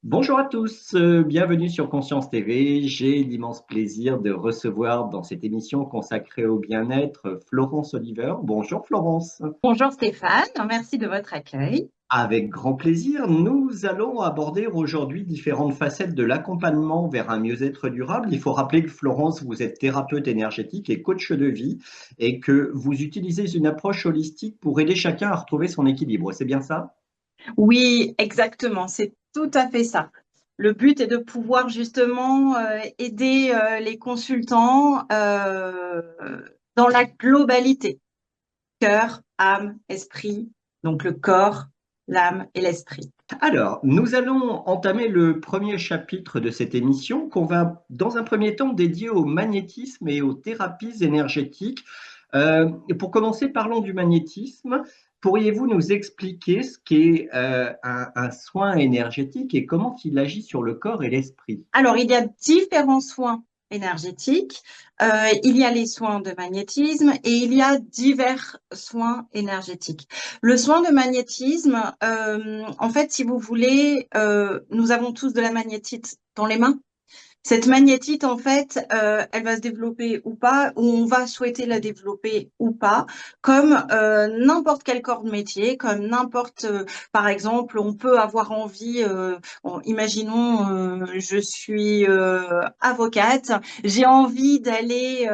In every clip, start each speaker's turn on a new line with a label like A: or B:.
A: Bonjour à tous, bienvenue sur Conscience TV. J'ai l'immense plaisir de recevoir dans cette émission consacrée au bien-être Florence Oliver. Bonjour Florence.
B: Bonjour Stéphane, merci de votre accueil.
A: Avec grand plaisir, nous allons aborder aujourd'hui différentes facettes de l'accompagnement vers un mieux-être durable. Il faut rappeler que Florence, vous êtes thérapeute énergétique et coach de vie et que vous utilisez une approche holistique pour aider chacun à retrouver son équilibre. C'est bien ça?
B: Oui, exactement, c'est tout à fait ça. Le but est de pouvoir justement aider les consultants dans la globalité, cœur, âme, esprit, donc le corps, l'âme et l'esprit.
A: Alors, nous allons entamer le premier chapitre de cette émission qu'on va, dans un premier temps, dédier au magnétisme et aux thérapies énergétiques. Et pour commencer, parlons du magnétisme. Pourriez-vous nous expliquer ce qu'est un soin énergétique et comment il agit sur le corps et l'esprit?
B: Alors, il y a différents soins énergétiques. Il y a les soins de magnétisme et il y a divers soins énergétiques. Le soin de magnétisme, en fait, si vous voulez, nous avons tous de la magnétite dans les mains. Cette magnétite, en fait, elle va se développer ou pas, ou on va souhaiter la développer ou pas, comme n'importe quel corps de métier, comme n'importe, par exemple, on peut avoir envie, imaginons, je suis avocate, j'ai envie d'aller,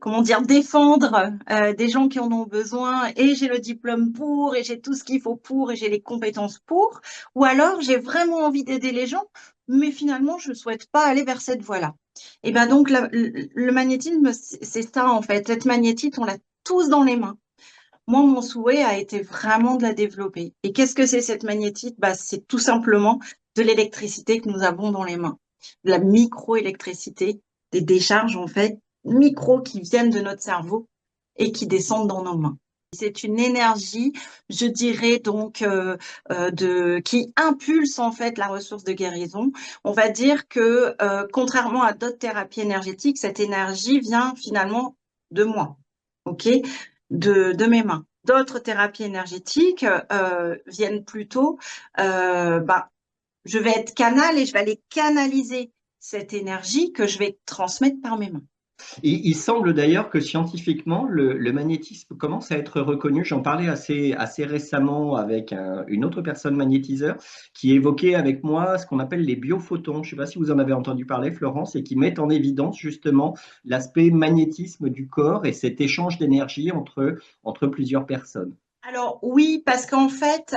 B: comment dire, défendre des gens qui en ont besoin, et j'ai le diplôme pour, et j'ai tout ce qu'il faut pour, et j'ai les compétences pour, ou alors j'ai vraiment envie d'aider les gens mais finalement, je ne souhaite pas aller vers cette voie-là. Et bien donc, le magnétisme, c'est ça en fait. Cette magnétite, on l'a tous dans les mains. Moi, mon souhait a été vraiment de la développer. Et qu'est-ce que c'est cette magnétite? Bah, c'est tout simplement de l'électricité que nous avons dans les mains. De la microélectricité, des décharges en fait, micro qui viennent de notre cerveau et qui descendent dans nos mains. C'est une énergie, je dirais donc, qui impulse en fait la ressource de guérison. On va dire que, contrairement à d'autres thérapies énergétiques, cette énergie vient finalement de moi, ok, de mes mains. D'autres thérapies énergétiques viennent plutôt, bah, je vais être canal et je vais aller canaliser cette énergie que je vais transmettre par mes mains.
A: Il semble d'ailleurs que scientifiquement, le magnétisme commence à être reconnu. J'en parlais assez récemment avec une autre personne magnétiseur qui évoquait avec moi ce qu'on appelle les biophotons. Je ne sais pas si vous en avez entendu parler, Florence, et qui mettent en évidence justement l'aspect magnétisme du corps et cet échange d'énergie entre plusieurs personnes.
B: Alors oui, parce qu'en fait,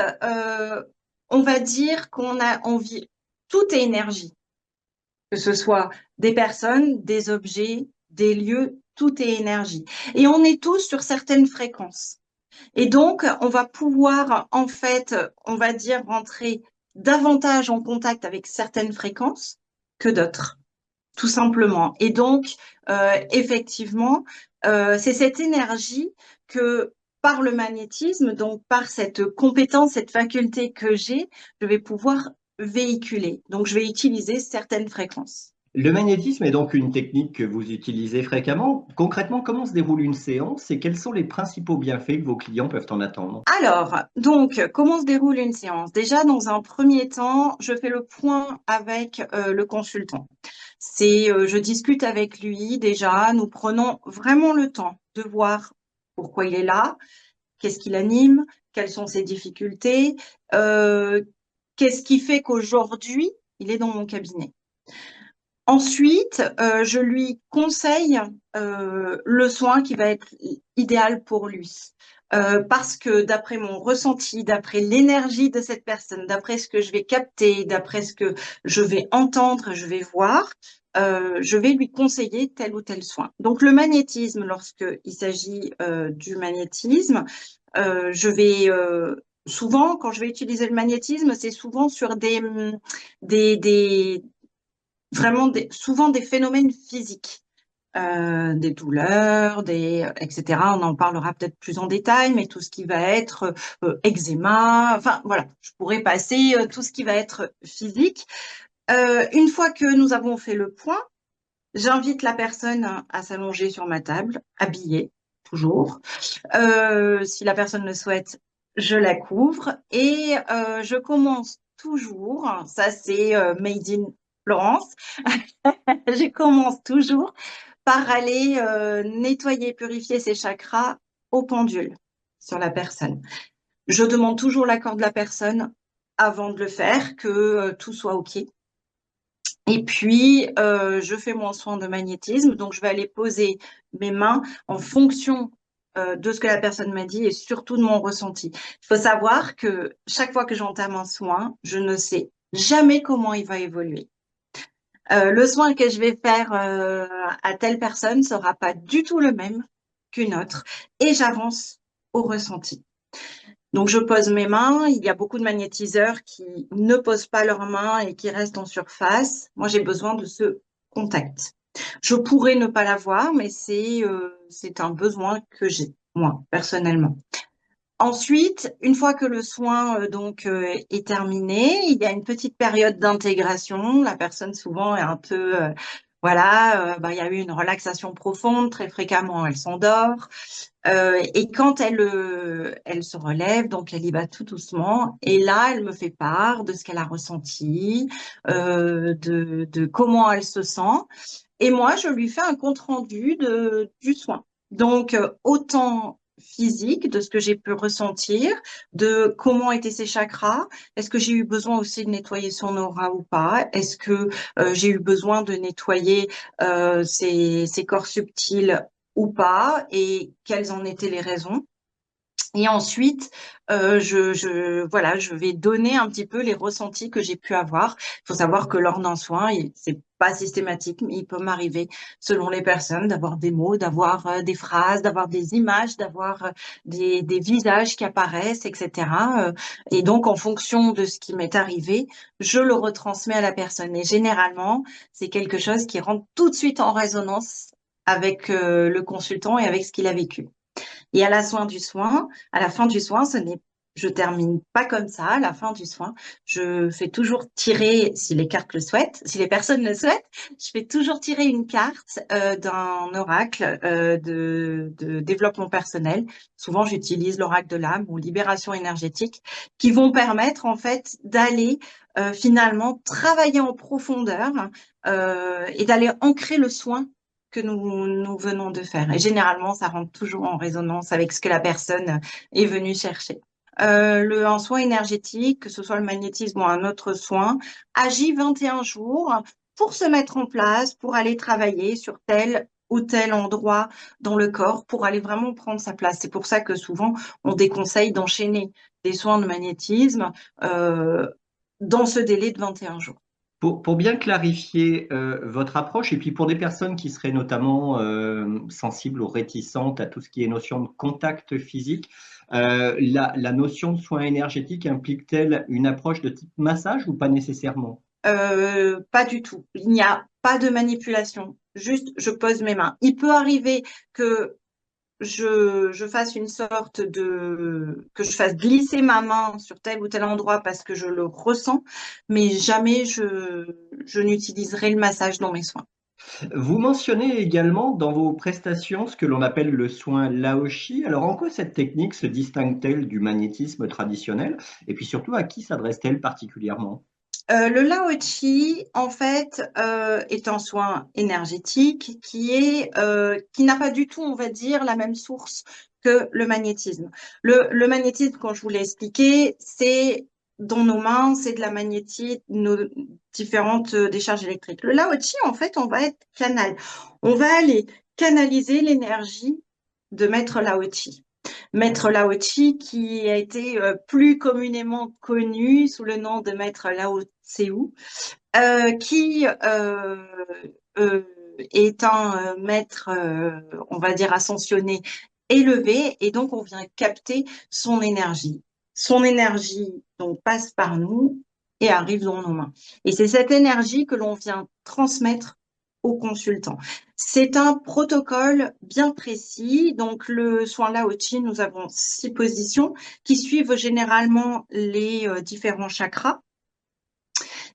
B: on va dire qu'on a envie, tout est énergie, que ce soit des personnes, des objets, des lieux, tout est énergie. Et on est tous sur certaines fréquences. Et donc, on va pouvoir, en fait, on va dire, rentrer davantage en contact avec certaines fréquences que d'autres, tout simplement. Et donc, effectivement, c'est cette énergie que par le magnétisme, donc par cette compétence, cette faculté que j'ai, je vais pouvoir véhiculer. Donc, je vais utiliser certaines fréquences.
A: Le magnétisme est donc une technique que vous utilisez fréquemment. Concrètement, comment se déroule une séance et quels sont les principaux bienfaits que vos clients peuvent en attendre?
B: Alors, donc, comment se déroule une séance? Déjà, dans un premier temps, je fais le point avec le consultant. Je discute avec lui déjà, nous prenons vraiment le temps de voir pourquoi il est là, qu'est-ce qui l'anime, quelles sont ses difficultés, euh, qu'est-ce qui fait qu'aujourd'hui, il est dans mon cabinet. Ensuite, je lui conseille le soin qui va être idéal pour lui. Parce que d'après mon ressenti, d'après l'énergie de cette personne, d'après ce que je vais capter, d'après ce que je vais entendre, je vais voir, je vais lui conseiller tel ou tel soin. Donc le magnétisme, lorsqu'il s'agit du magnétisme, je vais souvent, quand je vais utiliser le magnétisme, c'est souvent sur des, des vraiment souvent des phénomènes physiques. Des douleurs, etc. On en parlera peut-être plus en détail, mais tout ce qui va être eczéma, enfin voilà, je pourrais passer tout ce qui va être physique. Une fois que nous avons fait le point, j'invite la personne à s'allonger sur ma table, habillée, toujours. Si la personne le souhaite, je la couvre et je commence toujours, ça c'est Made in Florence, je commence toujours par aller nettoyer, purifier ses chakras au pendule sur la personne. Je demande toujours l'accord de la personne avant de le faire, que tout soit OK. Et puis, je fais mon soin de magnétisme. Donc, je vais aller poser mes mains en fonction de ce que la personne m'a dit et surtout de mon ressenti. Il faut savoir que chaque fois que j'entame un soin, je ne sais jamais comment il va évoluer. Le soin que je vais faire à telle personne sera pas du tout le même qu'une autre et j'avance au ressenti. Donc, je pose mes mains. Il y a beaucoup de magnétiseurs qui ne posent pas leurs mains et qui restent en surface. Moi, j'ai besoin de ce contact. Je pourrais ne pas l'avoir, mais c'est un besoin que j'ai, moi, personnellement. Ensuite, une fois que le soin est terminé, il y a une petite période d'intégration. La personne souvent est un peu il y a eu une relaxation profonde, très fréquemment elle s'endort. Et quand elle se relève, donc elle y va tout doucement, et là elle me fait part de ce qu'elle a ressenti, de comment elle se sent, et moi je lui fais un compte rendu du soin. Donc autant physique de ce que j'ai pu ressentir, de comment étaient ses chakras, est-ce que j'ai eu besoin aussi de nettoyer son aura ou pas, est-ce que j'ai eu besoin de nettoyer ses corps subtils ou pas, et quelles en étaient les raisons. Et ensuite, voilà, je vais donner un petit peu les ressentis que j'ai pu avoir. Il faut savoir que lors d'un soin, c'est pas systématique, mais il peut m'arriver, selon les personnes, d'avoir des mots, d'avoir des phrases, d'avoir des images, d'avoir des visages qui apparaissent, etc. Et donc, en fonction de ce qui m'est arrivé, je le retransmets à la personne. Et généralement, c'est quelque chose qui rentre tout de suite en résonance avec le consultant et avec ce qu'il a vécu. Et à la fin du soin, je termine pas comme ça. À la fin du soin, je fais toujours tirer, si les cartes le souhaitent, si les personnes le souhaitent, je fais toujours tirer une carte d'un oracle de développement personnel. Souvent, j'utilise l'oracle de l'âme ou libération énergétique, qui vont permettre en fait d'aller finalement travailler en profondeur et d'aller ancrer le soin que nous venons de faire. Et généralement, ça rentre toujours en résonance avec ce que la personne est venue chercher. Un soin énergétique, que ce soit le magnétisme ou un autre soin, agit 21 jours pour se mettre en place, pour aller travailler sur tel ou tel endroit dans le corps, pour aller vraiment prendre sa place. C'est pour ça que souvent, on déconseille d'enchaîner des soins de magnétisme dans ce délai de 21 jours.
A: Pour bien clarifier votre approche, et puis pour des personnes qui seraient notamment sensibles ou réticentes à tout ce qui est notion de contact physique, la notion de soin énergétique implique-t-elle une approche de type massage ou pas nécessairement?
B: Pas du tout. Il n'y a pas de manipulation. Juste, je pose mes mains. Il peut arriver que je fasse que je fasse glisser ma main sur tel ou tel endroit parce que je le ressens, mais jamais je n'utiliserai le massage dans mes soins.
A: Vous mentionnez également dans vos prestations ce que l'on appelle le soin Laoshi. Alors en quoi cette technique se distingue-t-elle du magnétisme traditionnel? Et puis surtout, à qui s'adresse-t-elle particulièrement?
B: Le Lao-Chi, en fait, est un soin énergétique qui n'a pas du tout, on va dire, la même source que le magnétisme. Le magnétisme, quand je vous l'ai expliqué, c'est dans nos mains, c'est de la magnétie, nos différentes décharges électriques. Le Lao-Chi, en fait, on va être canal. On va aller canaliser l'énergie de Maître Lao-Chi. Maître Lao Tzu, qui a été plus communément connu sous le nom de Maître Lao Tzu, qui euh, est un maître, on va dire, ascensionné élevé, et donc on vient capter son énergie. Son énergie donc passe par nous et arrive dans nos mains. Et c'est cette énergie que l'on vient transmettre aux consultants. C'est un protocole bien précis. Donc le soin Lao-Chi, nous avons 6 positions qui suivent généralement les différents chakras.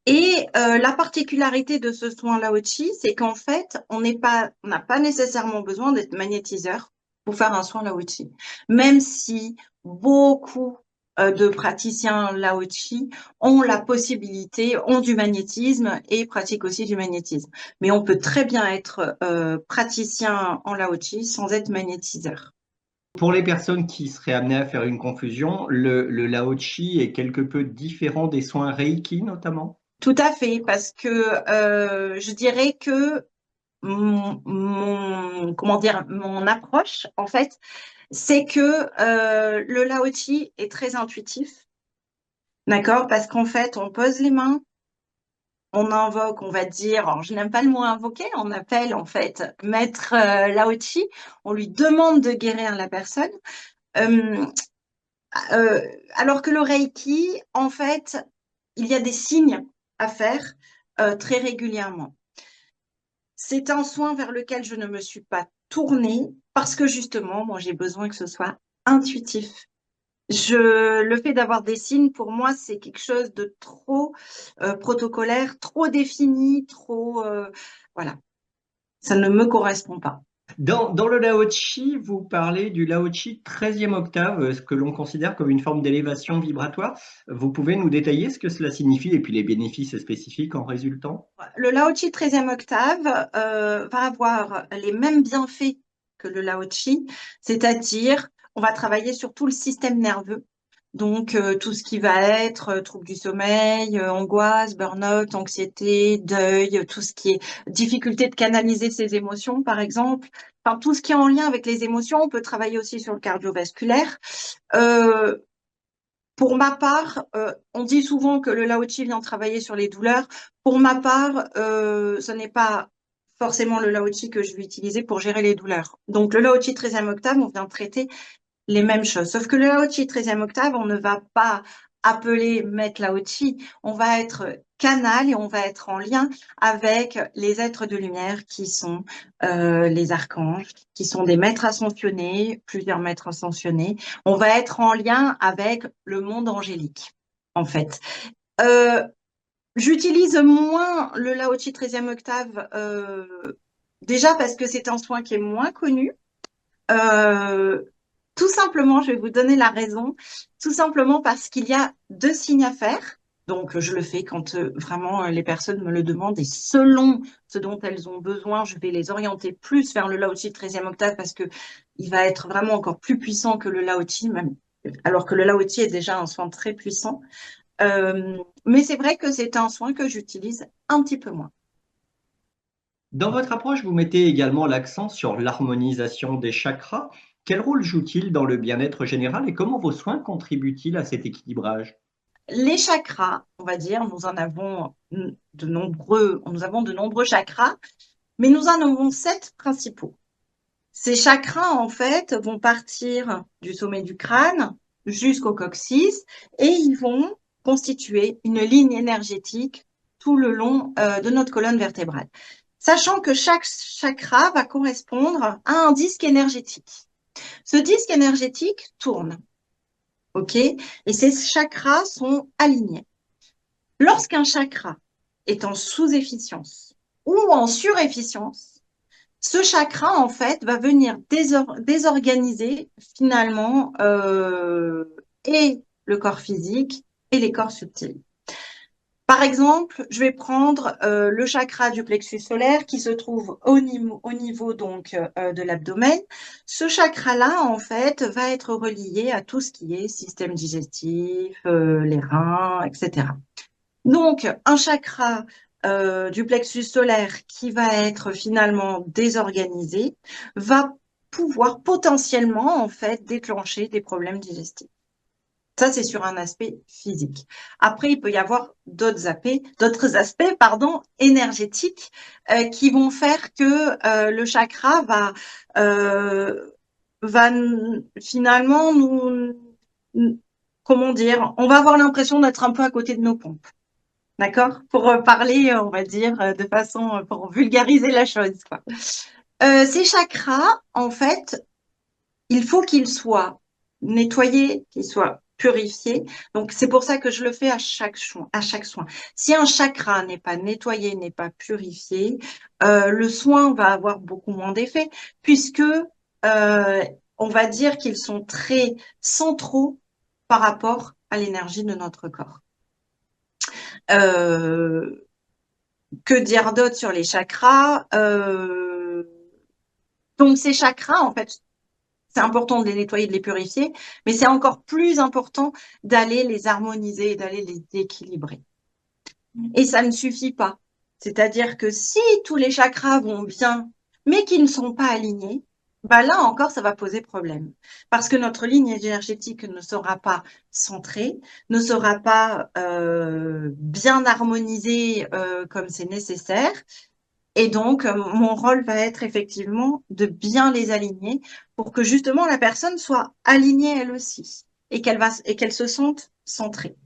B: Et la particularité de ce soin Lao-Chi, c'est qu'en fait, on n'a pas nécessairement besoin d'être magnétiseur pour faire un soin Lao-Chi. Même si beaucoup de praticiens Lao-Chi ont la possibilité, ont du magnétisme et pratiquent aussi du magnétisme. Mais on peut très bien être praticien en Lao-Chi sans être magnétiseur.
A: Pour les personnes qui seraient amenées à faire une confusion, le Lao-Chi est quelque peu différent des soins Reiki notamment?
B: Tout à fait, parce que je dirais que comment dire, mon approche, en fait, c'est que le Lao-Chi est très intuitif, d'accord? Parce qu'en fait, on pose les mains, on invoque, on va dire, alors je n'aime pas le mot invoquer, on appelle en fait maître Lao-Chi, on lui demande de guérir la personne. Euh, euh, alors que le Reiki, en fait, il y a des signes à faire très régulièrement. C'est un soin vers lequel je ne me suis pas tournée parce que justement, moi, j'ai besoin que ce soit intuitif. Le fait d'avoir des signes, pour moi, c'est quelque chose de trop protocolaire, trop défini, trop, voilà, ça ne me correspond pas.
A: Dans le Lao-Chi, vous parlez du Lao-Chi 13e octave, ce que l'on considère comme une forme d'élévation vibratoire. Vous pouvez nous détailler ce que cela signifie et puis les bénéfices spécifiques en résultant?
B: Le Lao-Chi 13e octave va avoir les mêmes bienfaits que le Lao-Chi, c'est-à-dire on va travailler sur tout le système nerveux. Donc, tout ce qui va être trouble du sommeil, angoisse, burn-out, anxiété, deuil, tout ce qui est difficulté de canaliser ses émotions, par exemple. Enfin, tout ce qui est en lien avec les émotions, on peut travailler aussi sur le cardiovasculaire. Euh, pour ma part, on dit souvent que le Lao-Chi vient travailler sur les douleurs. Pour ma part, ce n'est pas forcément le Lao-Chi que je vais utiliser pour gérer les douleurs. Donc, le Lao-Chi 13e octave, on vient traiter les mêmes choses. Sauf que le Lao-Chi 13e octave, on ne va pas appeler maître Lao-Chi, on va être canal et on va être en lien avec les êtres de lumière qui sont les archanges, qui sont des maîtres ascensionnés, plusieurs maîtres ascensionnés. On va être en lien avec le monde angélique, en fait. Euh, J'utilise moins le Lao-Chi 13e octave, déjà parce que c'est un soin qui est moins connu. Euh, Tout simplement, je vais vous donner la raison, tout simplement parce qu'il y a 2 signes à faire. Donc, je le fais quand vraiment les personnes me le demandent et selon ce dont elles ont besoin, je vais les orienter plus vers le Lao-Chi 13e octave parce que il va être vraiment encore plus puissant que le Lao-Chi, même, alors que le Lao-Chi est déjà un soin très puissant. Mais c'est vrai que c'est un soin que j'utilise un petit peu moins.
A: Dans votre approche, vous mettez également l'accent sur l'harmonisation des chakras. Quel rôle joue-t-il dans le bien-être général et comment vos soins contribuent-ils à cet équilibrage?
B: Les chakras, on va dire, nous avons de nombreux chakras, mais nous en avons 7 principaux. Ces chakras, en fait, vont partir du sommet du crâne jusqu'au coccyx et ils vont constituer une ligne énergétique tout le long de notre colonne vertébrale. Sachant que chaque chakra va correspondre à un disque énergétique. Ce disque énergétique tourne, ok? Et ces chakras sont alignés. Lorsqu'un chakra est en sous-efficience ou en surefficience, ce chakra, en fait, va venir désorganiser finalement et le corps physique et les corps subtils. Par exemple, je vais prendre le chakra du plexus solaire qui se trouve au niveau donc de l'abdomen. Ce chakra-là, en fait, va être relié à tout ce qui est système digestif, les reins, etc. Donc, un chakra du plexus solaire qui va être finalement désorganisé va pouvoir potentiellement en fait déclencher des problèmes digestifs. Ça, c'est sur un aspect physique. Après, il peut y avoir d'autres aspects, pardon, énergétiques qui vont faire que le chakra euh, va finalement comment dire, on va avoir l'impression d'être un peu à côté de nos pompes. D'accord? Pour parler, on va dire, de façon, pour vulgariser la chose, quoi. Ces chakras, en fait, il faut qu'ils soient nettoyés, qu'ils soient purifiés. Donc, c'est pour ça que je le fais à chaque soin. Si un chakra n'est pas nettoyé, n'est pas purifié, le soin va avoir beaucoup moins d'effet, puisque on va dire qu'ils sont très centraux par rapport à l'énergie de notre corps. Euh, que dire d'autre sur les chakras? Donc, ces chakras, en fait, c'est important de les nettoyer, de les purifier, mais c'est encore plus important d'aller les harmoniser, d'aller les équilibrer. Et ça ne suffit pas. C'est-à-dire que si tous les chakras vont bien, mais qu'ils ne sont pas alignés, bah là encore, ça va poser problème. Parce que notre ligne énergétique ne sera pas centrée, ne sera pas bien harmonisée comme c'est nécessaire. Et donc, mon rôle va être effectivement de bien les aligner pour que justement la personne soit alignée elle aussi et qu'elle se sente centrée.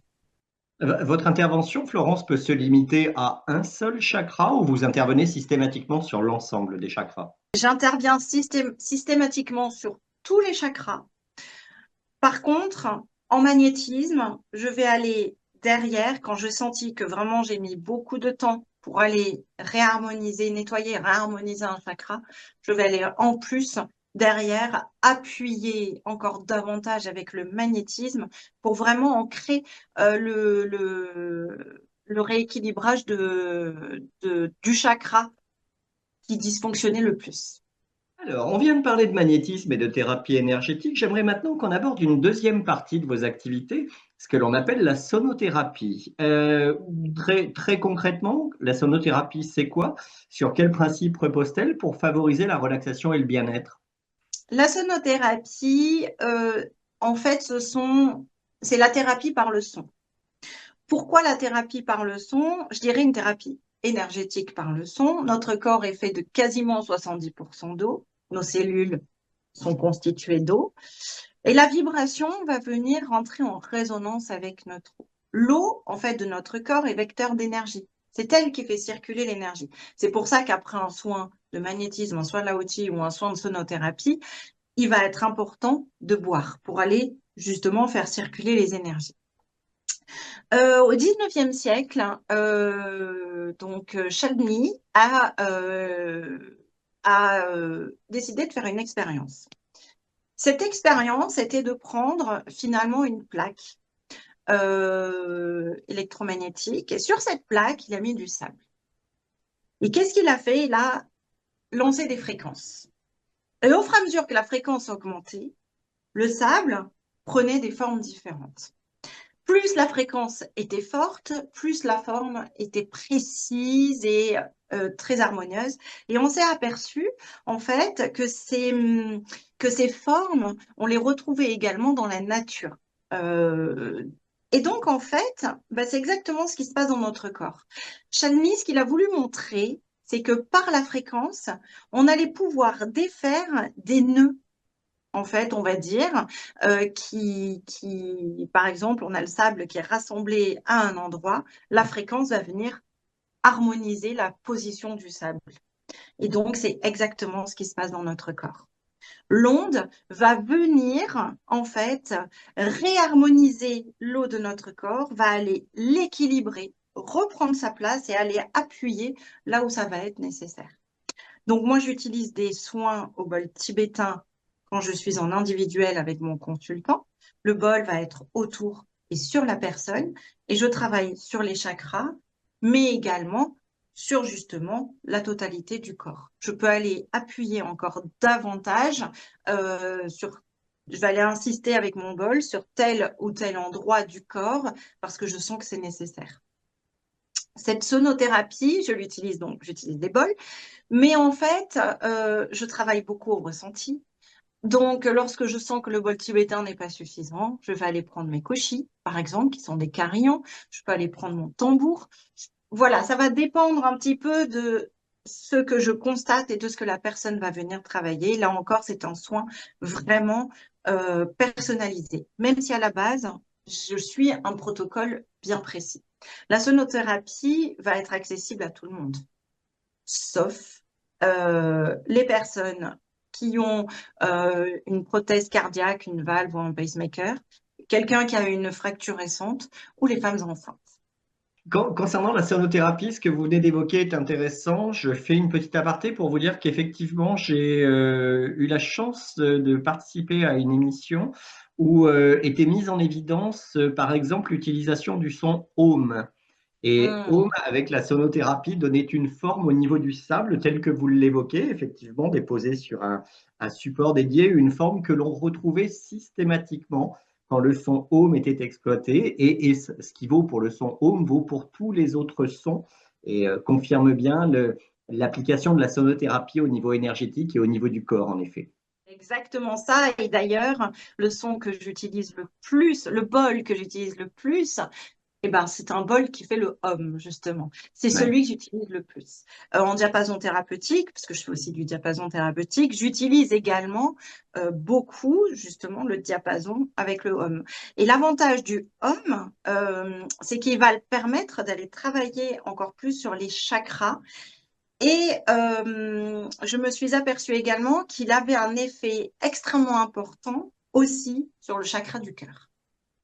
A: Votre intervention, Florence, peut se limiter à un seul chakra ou vous intervenez systématiquement sur l'ensemble des chakras?
B: J'interviens systématiquement sur tous les chakras. Par contre, en magnétisme, je vais aller derrière quand je sentis que vraiment j'ai mis beaucoup de temps pour aller réharmoniser, nettoyer, réharmoniser un chakra. Je vais aller en plus derrière appuyer encore davantage avec le magnétisme pour vraiment ancrer le rééquilibrage du chakra qui dysfonctionnait le plus.
A: Alors, on vient de parler de magnétisme et de thérapie énergétique. J'aimerais maintenant qu'on aborde une deuxième partie de vos activités, ce que l'on appelle la sonothérapie. Très concrètement, la sonothérapie, c'est quoi? Sur quels principes repose-t-elle pour favoriser la relaxation et le bien-être?
B: La sonothérapie, en fait, c'est la thérapie par le son. Pourquoi la thérapie par le son? Je dirais une thérapie énergétique par le son. Notre corps est fait de quasiment 70% d'eau. Nos cellules sont constituées d'eau. Et la vibration va venir rentrer en résonance avec notre eau. L'eau, en fait, de notre corps est vecteur d'énergie. C'est elle qui fait circuler l'énergie. C'est pour ça qu'après un soin de magnétisme, un soin de Lao-Tzu ou un soin de sonothérapie, il va être important de boire pour aller justement faire circuler les énergies. Au 19e siècle, Chladni a décidé de faire une expérience. Cette expérience était de prendre finalement une plaque électromagnétique et sur cette plaque, il a mis du sable. Et qu'est-ce qu'il a fait? Il a lancé des fréquences. Et au fur et à mesure que la fréquence augmentait, le sable prenait des formes différentes. Plus la fréquence était forte, plus la forme était précise et très harmonieuse. Et on s'est aperçu, en fait, que ces formes, on les retrouvait également dans la nature. Euh, et donc, en fait, bah, c'est exactement ce qui se passe dans notre corps. Chalmis, ce qu'il a voulu montrer, c'est que par la fréquence, on allait pouvoir défaire des nœuds en fait, on va dire, par exemple, on a le sable qui est rassemblé à un endroit, la fréquence va venir harmoniser la position du sable. Et donc, c'est exactement ce qui se passe dans notre corps. L'onde va venir, en fait, réharmoniser l'eau de notre corps, va aller l'équilibrer, reprendre sa place et aller appuyer là où ça va être nécessaire. Donc, moi, j'utilise des soins au bol tibétain quand je suis en individuel avec mon consultant. Le bol va être autour et sur la personne et je travaille sur les chakras, mais également sur justement la totalité du corps. Je peux aller appuyer encore davantage je vais aller insister avec mon bol sur tel ou tel endroit du corps parce que je sens que c'est nécessaire. Cette sonothérapie, j'utilise des bols, mais en fait, je travaille beaucoup au ressenti. Donc, lorsque je sens que le bol tibétain n'est pas suffisant, je vais aller prendre mes koshis, par exemple, qui sont des carillons. Je peux aller prendre mon tambour. Voilà, ça va dépendre un petit peu de ce que je constate et de ce que la personne va venir travailler. Là encore, c'est un soin vraiment personnalisé. Même si à la base, je suis un protocole bien précis. La sonothérapie va être accessible à tout le monde, sauf les personnes qui ont une prothèse cardiaque, une valve ou un pacemaker, quelqu'un qui a une fracture récente ou les femmes enceintes.
A: Concernant la sonothérapie, ce que vous venez d'évoquer est intéressant. Je fais une petite aparté pour vous dire qu'effectivement, j'ai eu la chance de participer à une émission où était mise en évidence, par exemple, l'utilisation du son home. Et home,
B: Hmm.
A: avec la sonothérapie, donnait une forme au niveau du sable, tel que vous l'évoquez, effectivement, déposé sur un support dédié, une forme que l'on retrouvait systématiquement quand le son home était exploité. Et ce qui vaut pour le son home vaut pour tous les autres sons et confirme bien l'application de la sonothérapie au niveau énergétique et au niveau du corps, en effet.
B: Exactement ça. Et d'ailleurs, le son que j'utilise le plus, le bol que j'utilise le plus, eh ben, c'est un bol qui fait le hum, justement. C'est
A: Ouais.
B: celui que j'utilise le plus. En diapason thérapeutique, parce que je fais aussi du diapason thérapeutique, j'utilise également beaucoup, justement, le diapason avec le hum. Et l'avantage du hum, c'est qu'il va le permettre d'aller travailler encore plus sur les chakras. Et je me suis aperçue également qu'il avait un effet extrêmement important aussi sur le chakra du cœur.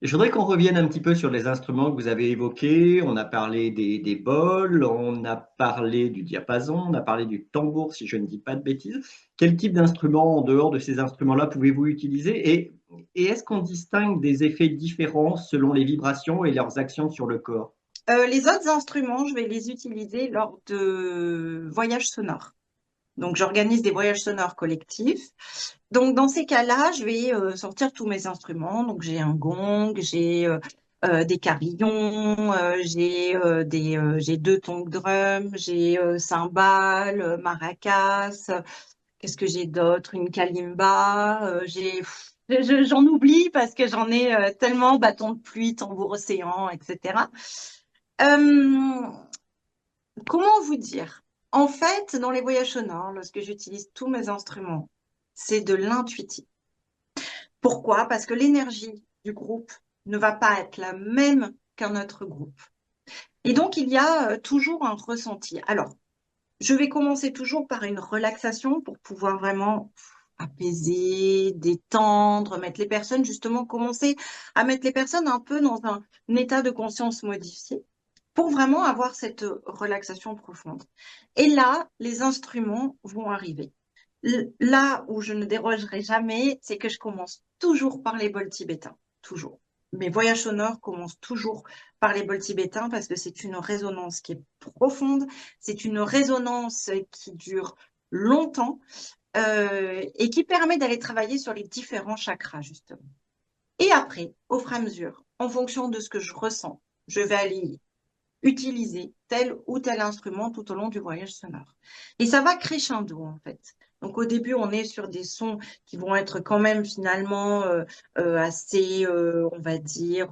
A: Je voudrais qu'on revienne un petit peu sur les instruments que vous avez évoqués. On a parlé des bols, on a parlé du diapason, on a parlé du tambour, si je ne dis pas de bêtises. Quel type d'instruments, en dehors de ces instruments-là, pouvez-vous utiliser? Et est-ce qu'on distingue des effets différents selon les vibrations et leurs actions sur le corps?
B: Les autres instruments, je vais les utiliser lors de voyages sonores. Donc, j'organise des voyages sonores collectifs. Donc, dans ces cas-là, je vais sortir tous mes instruments. Donc, j'ai un gong, j'ai des carillons, j'ai deux tongs drum, j'ai cymbales, maracas. Qu'est-ce que j'ai d'autre? Une kalimba. J'en oublie parce que j'en ai tellement, bâton de pluie, tambour océan, etc. Euh, Comment vous dire? En fait, dans les voyages sonores, lorsque j'utilise tous mes instruments, c'est de l'intuitif. Pourquoi? Parce que l'énergie du groupe ne va pas être la même qu'un autre groupe. Et donc, il y a toujours un ressenti. Alors, je vais commencer toujours par une relaxation pour pouvoir vraiment apaiser, détendre, mettre les personnes, justement, commencer à mettre les personnes un peu dans un état de conscience modifié pour vraiment avoir cette relaxation profonde. Et là, les instruments vont arriver. Là où je ne dérogerai jamais, c'est que je commence toujours par les bols tibétains, toujours. Mes voyages sonores commencent toujours par les bols tibétains parce que c'est une résonance qui est profonde, c'est une résonance qui dure longtemps et qui permet d'aller travailler sur les différents chakras, justement. Et après, au fur et à mesure, en fonction de ce que je ressens, je vais aller utiliser tel ou tel instrument tout au long du voyage sonore. Et ça va crescendo, en fait. Donc au début, on est sur des sons qui vont être quand même finalement assez, on va dire,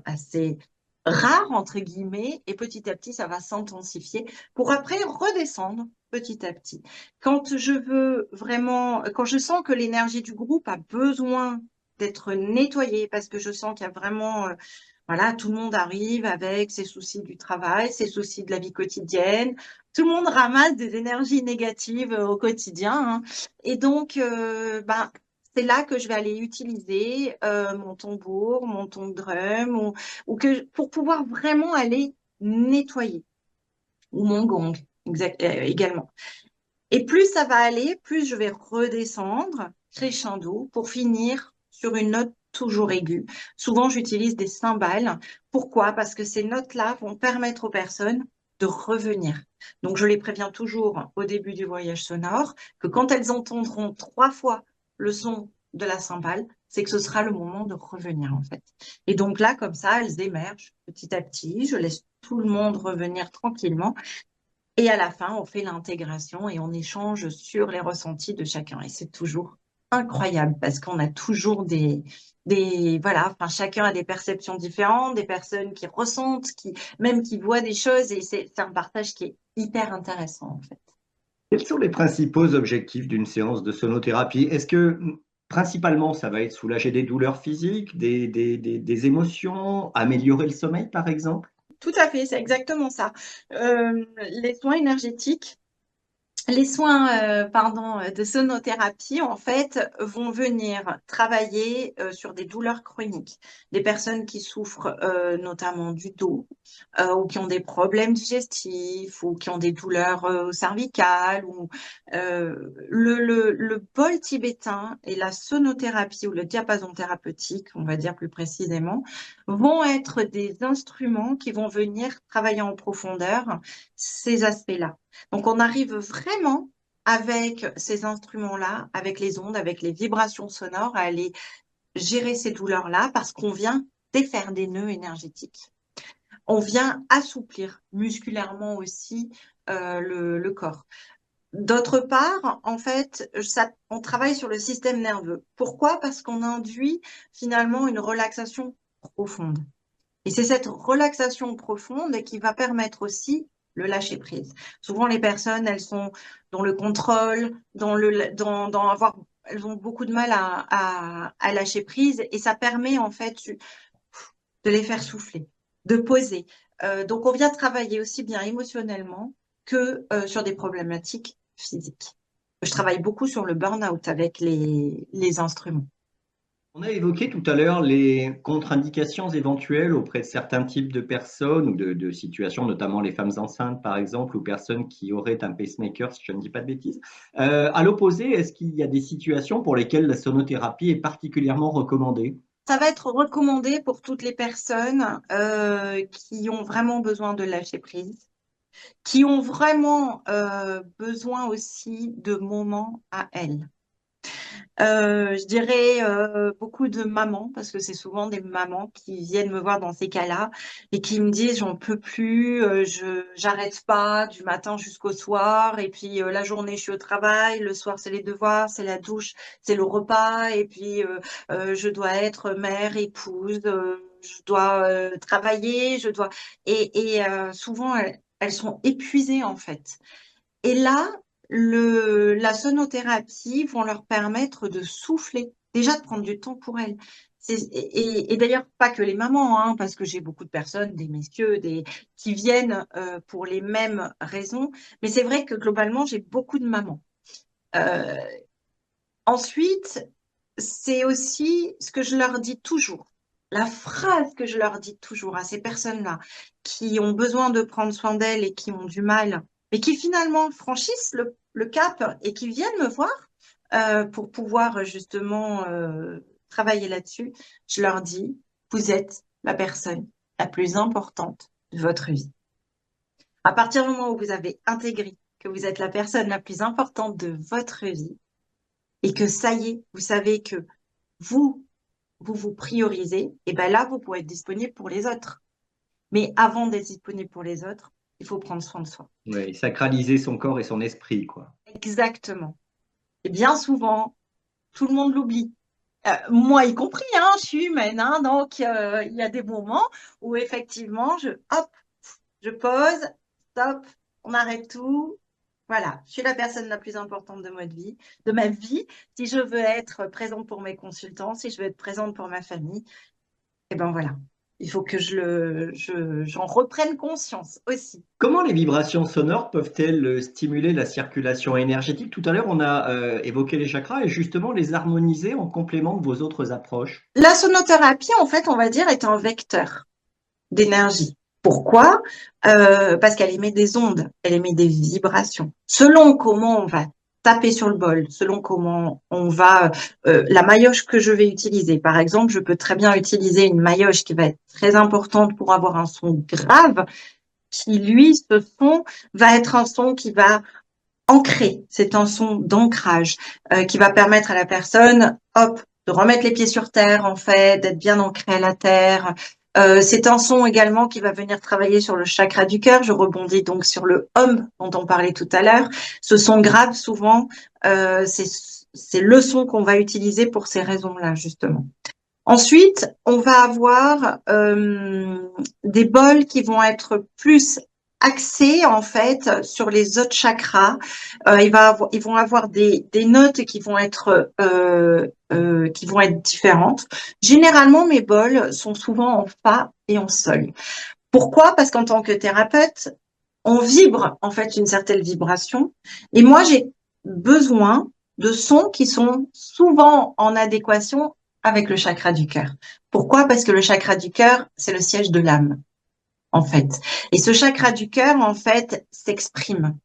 B: assez rares, entre guillemets, et petit à petit, ça va s'intensifier pour après redescendre petit à petit. Quand je veux vraiment, quand je sens que l'énergie du groupe a besoin d'être nettoyée parce que je sens qu'il y a vraiment voilà, tout le monde arrive avec ses soucis du travail, ses soucis de la vie quotidienne. Tout le monde ramasse des énergies négatives au quotidien, hein. Et donc, ben, c'est là que je vais aller utiliser mon tambour, mon tong drum, pour pouvoir vraiment aller nettoyer, ou mon gong également. Et plus ça va aller, plus je vais redescendre, crescendo, pour finir sur une note toujours aiguë. Souvent, j'utilise des cymbales. Pourquoi? Parce que ces notes-là vont permettre aux personnes de revenir. Donc, je les préviens toujours au début du voyage sonore que quand elles entendront 3 fois le son de la cymbale, c'est que ce sera le moment de revenir, en fait. Et donc là, comme ça, elles émergent petit à petit. Je laisse tout le monde revenir tranquillement. Et à la fin, on fait l'intégration et on échange sur les ressentis de chacun. Et c'est toujours incroyable parce qu'on a toujours voilà, enfin, chacun a des perceptions différentes, des personnes qui ressentent, même qui voient des choses et c'est un partage qui est hyper intéressant en fait.
A: Quels sont les principaux objectifs d'une séance de sonothérapie? Est-ce que principalement, ça va être soulager des douleurs physiques, des émotions, améliorer le sommeil, par exemple?
B: Tout à fait, c'est exactement ça. Les soins énergétiques. Les soins de sonothérapie, en fait, vont venir travailler sur des douleurs chroniques. Des personnes qui souffrent notamment du dos ou qui ont des problèmes digestifs ou qui ont des douleurs cervicales. Le bol tibétain et la sonothérapie ou le diapason thérapeutique, on va dire plus précisément, vont être des instruments qui vont venir travailler en profondeur ces aspects-là. Donc, on arrive vraiment avec ces instruments-là, avec les ondes, avec les vibrations sonores, à aller gérer ces douleurs-là parce qu'on vient défaire des nœuds énergétiques. On vient assouplir musculairement aussi le corps. D'autre part, en fait, on travaille sur le système nerveux. Pourquoi? Parce qu'on induit finalement une relaxation profonde. Et c'est cette relaxation profonde qui va permettre aussi le lâcher prise. Souvent, les personnes, elles sont dans le contrôle, elles ont beaucoup de mal à lâcher prise et ça permet en fait de les faire souffler, de poser. Donc, on vient travailler aussi bien émotionnellement que sur des problématiques physiques. Je travaille beaucoup sur le burn-out avec les instruments.
A: On a évoqué tout à l'heure les contre-indications éventuelles auprès de certains types de personnes ou de situations, notamment les femmes enceintes par exemple, ou personnes qui auraient un pacemaker, si je ne dis pas de bêtises. À l'opposé, est-ce qu'il y a des situations pour lesquelles la sonothérapie est particulièrement recommandée?
B: Ça va être recommandé pour toutes les personnes qui ont vraiment besoin de lâcher prise, qui ont vraiment besoin aussi de moments à elles. Je dirais beaucoup de mamans, parce que c'est souvent des mamans qui viennent me voir dans ces cas-là et qui me disent j'en peux plus, j'arrête pas du matin jusqu'au soir et puis la journée je suis au travail, le soir c'est les devoirs, c'est la douche, c'est le repas et puis je dois être mère, épouse, je dois travailler, souvent elles sont épuisées en fait. Et là, la sonothérapie vont leur permettre de souffler, déjà de prendre du temps pour elles. Et d'ailleurs, pas que les mamans, hein, parce que j'ai beaucoup de personnes, des messieurs, qui viennent pour les mêmes raisons. Mais c'est vrai que globalement, j'ai beaucoup de mamans. Euh, Ensuite, c'est aussi ce que je leur dis toujours. La phrase que je leur dis toujours à ces personnes-là qui ont besoin de prendre soin d'elles et qui ont du mal, mais qui finalement franchissent le cap et qui viennent me voir pour pouvoir justement travailler là-dessus, je leur dis, vous êtes la personne la plus importante de votre vie. À partir du moment où vous avez intégré que vous êtes la personne la plus importante de votre vie, et que ça y est, vous savez que vous, vous priorisez, et bien là, vous pourrez être disponible pour les autres. Mais avant d'être disponible pour les autres, il faut prendre soin de soi.
A: Oui, sacraliser son corps et son esprit, quoi.
B: Exactement. Et bien souvent, tout le monde l'oublie. Moi y compris, hein, je suis humaine, hein, donc il y a des moments où effectivement, hop, je pose, stop, on arrête tout. Voilà, je suis la personne la plus importante de ma vie. Si je veux être présente pour mes consultants, si je veux être présente pour ma famille, et ben voilà, il faut que j'en reprenne conscience aussi.
A: Comment les vibrations sonores peuvent-elles stimuler la circulation énergétique? Tout à l'heure, on a évoqué les chakras et justement les harmoniser en complément de vos autres approches.
B: La sonothérapie, en fait, on va dire, est un vecteur d'énergie. Pourquoi? Parce qu'elle émet des ondes, elle émet des vibrations. Selon comment on va taper sur le bol, selon comment on va... la maillotche que je vais utiliser, par exemple, je peux très bien utiliser une maillotche qui va être très importante pour avoir un son grave, qui, lui, ce son va être un son qui va ancrer. C'est un son d'ancrage qui va permettre à la personne, hop, de remettre les pieds sur terre, en fait, d'être bien ancré à la terre. C'est un son également qui va venir travailler sur le chakra du cœur. Je rebondis donc sur le dont on parlait tout à l'heure. Ce son grave, souvent, c'est le son qu'on va utiliser pour ces raisons-là, justement. Ensuite, on va avoir des bols qui vont être plus axés en fait sur les autres chakras. Ils vont avoir des notes qui vont être différentes. Généralement, mes bols sont souvent en fa et en sol. Pourquoi? Parce qu'en tant que thérapeute, on vibre en fait une certaine vibration. Et moi, j'ai besoin de sons qui sont souvent en adéquation avec le chakra du cœur. Pourquoi? Parce que le chakra du cœur, c'est le siège de l'âme, en fait. Et ce chakra du cœur, en fait, s'exprime.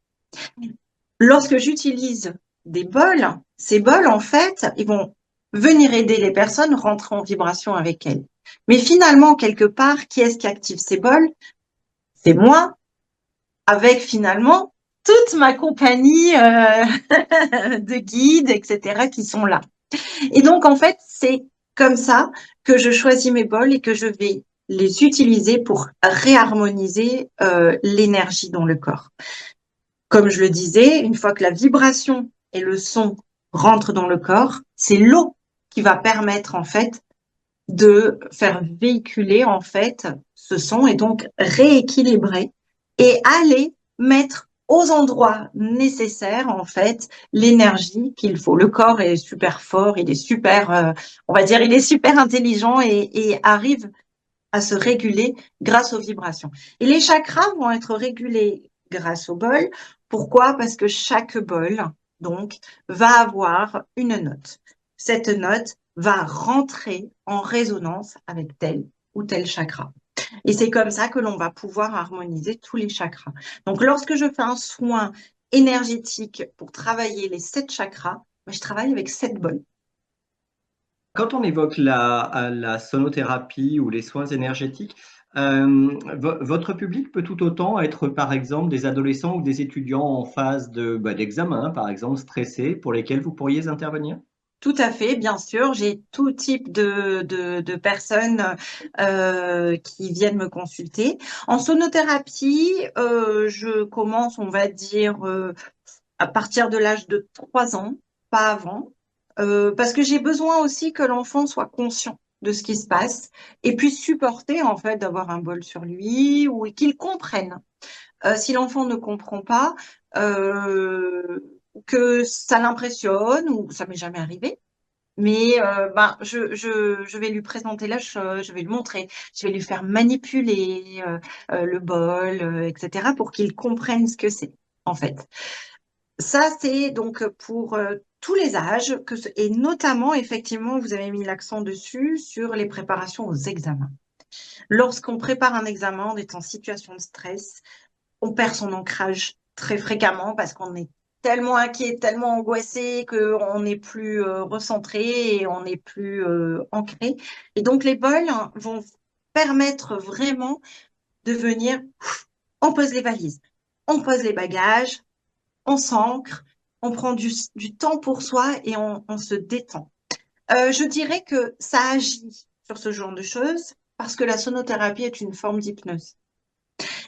B: Lorsque j'utilise des bols, ces bols, en fait, ils vont venir aider les personnes, rentrer en vibration avec elles. Mais finalement, quelque part, qui est-ce qui active ces bols? C'est moi, avec finalement toute ma compagnie de guides, etc., qui sont là. Et donc, en fait, c'est comme ça que je choisis mes bols et que je vais les utiliser pour réharmoniser l'énergie dans le corps. Comme je le disais, une fois que la vibration et le son rentrent dans le corps, c'est l'eau qui va permettre en fait de faire véhiculer en fait ce son et donc rééquilibrer et aller mettre aux endroits nécessaires en fait l'énergie qu'il faut. Le corps est super fort, il est super, on va dire, il est super intelligent et arrive à se réguler grâce aux vibrations. Et les chakras vont être régulés grâce au bol. Pourquoi? Parce que chaque bol, donc, va avoir une note. Cette note va rentrer en résonance avec tel ou tel chakra. Et c'est comme ça que l'on va pouvoir harmoniser tous les chakras. Donc, lorsque je fais un soin énergétique pour travailler les 7 chakras, je travaille avec 7 bols.
A: Quand on évoque la sonothérapie ou les soins énergétiques, votre public peut tout autant être, par exemple, des adolescents ou des étudiants en phase d'examen, par exemple, stressés, pour lesquels vous pourriez intervenir?
B: Tout à fait, bien sûr. J'ai tout type de personnes qui viennent me consulter. En sonothérapie, je commence, on va dire, à partir de l'âge de 3 ans, pas avant, parce que j'ai besoin aussi que l'enfant soit conscient de ce qui se passe et puisse supporter, en fait, d'avoir un bol sur lui ou qu'il comprenne. Si l'enfant ne comprend pas, euh, que ça l'impressionne ou ça m'est jamais arrivé, mais je vais lui présenter la chose, je vais lui montrer, je vais lui faire manipuler le bol, etc., pour qu'il comprenne ce que c'est, en fait. Ça, c'est donc pour tous les âges, et notamment, effectivement, vous avez mis l'accent dessus sur les préparations aux examens. Lorsqu'on prépare un examen, on est en situation de stress, on perd son ancrage très fréquemment parce qu'on est tellement inquiet, tellement angoissé qu'on n'est plus recentré et on n'est plus ancré. Et donc, les bols vont permettre vraiment de venir, on pose les valises, on pose les bagages, on s'ancre, on prend du temps pour soi et on se détend. Je dirais que ça agit sur ce genre de choses parce que la sonothérapie est une forme d'hypnose.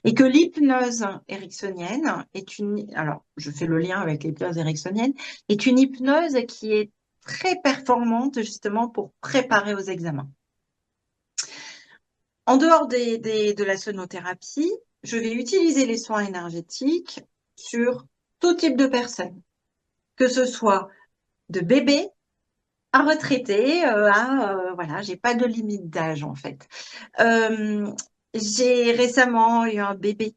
B: Et que l'hypnose ericksonienne est alors je fais le lien avec l'hypnose ericksonienne, est une hypnose qui est très performante justement pour préparer aux examens. En dehors de la sonothérapie, je vais utiliser les soins énergétiques sur tout type de personnes, que ce soit de bébés à retraités, voilà, j'ai pas de limite d'âge en fait. Euh, j'ai récemment eu un bébé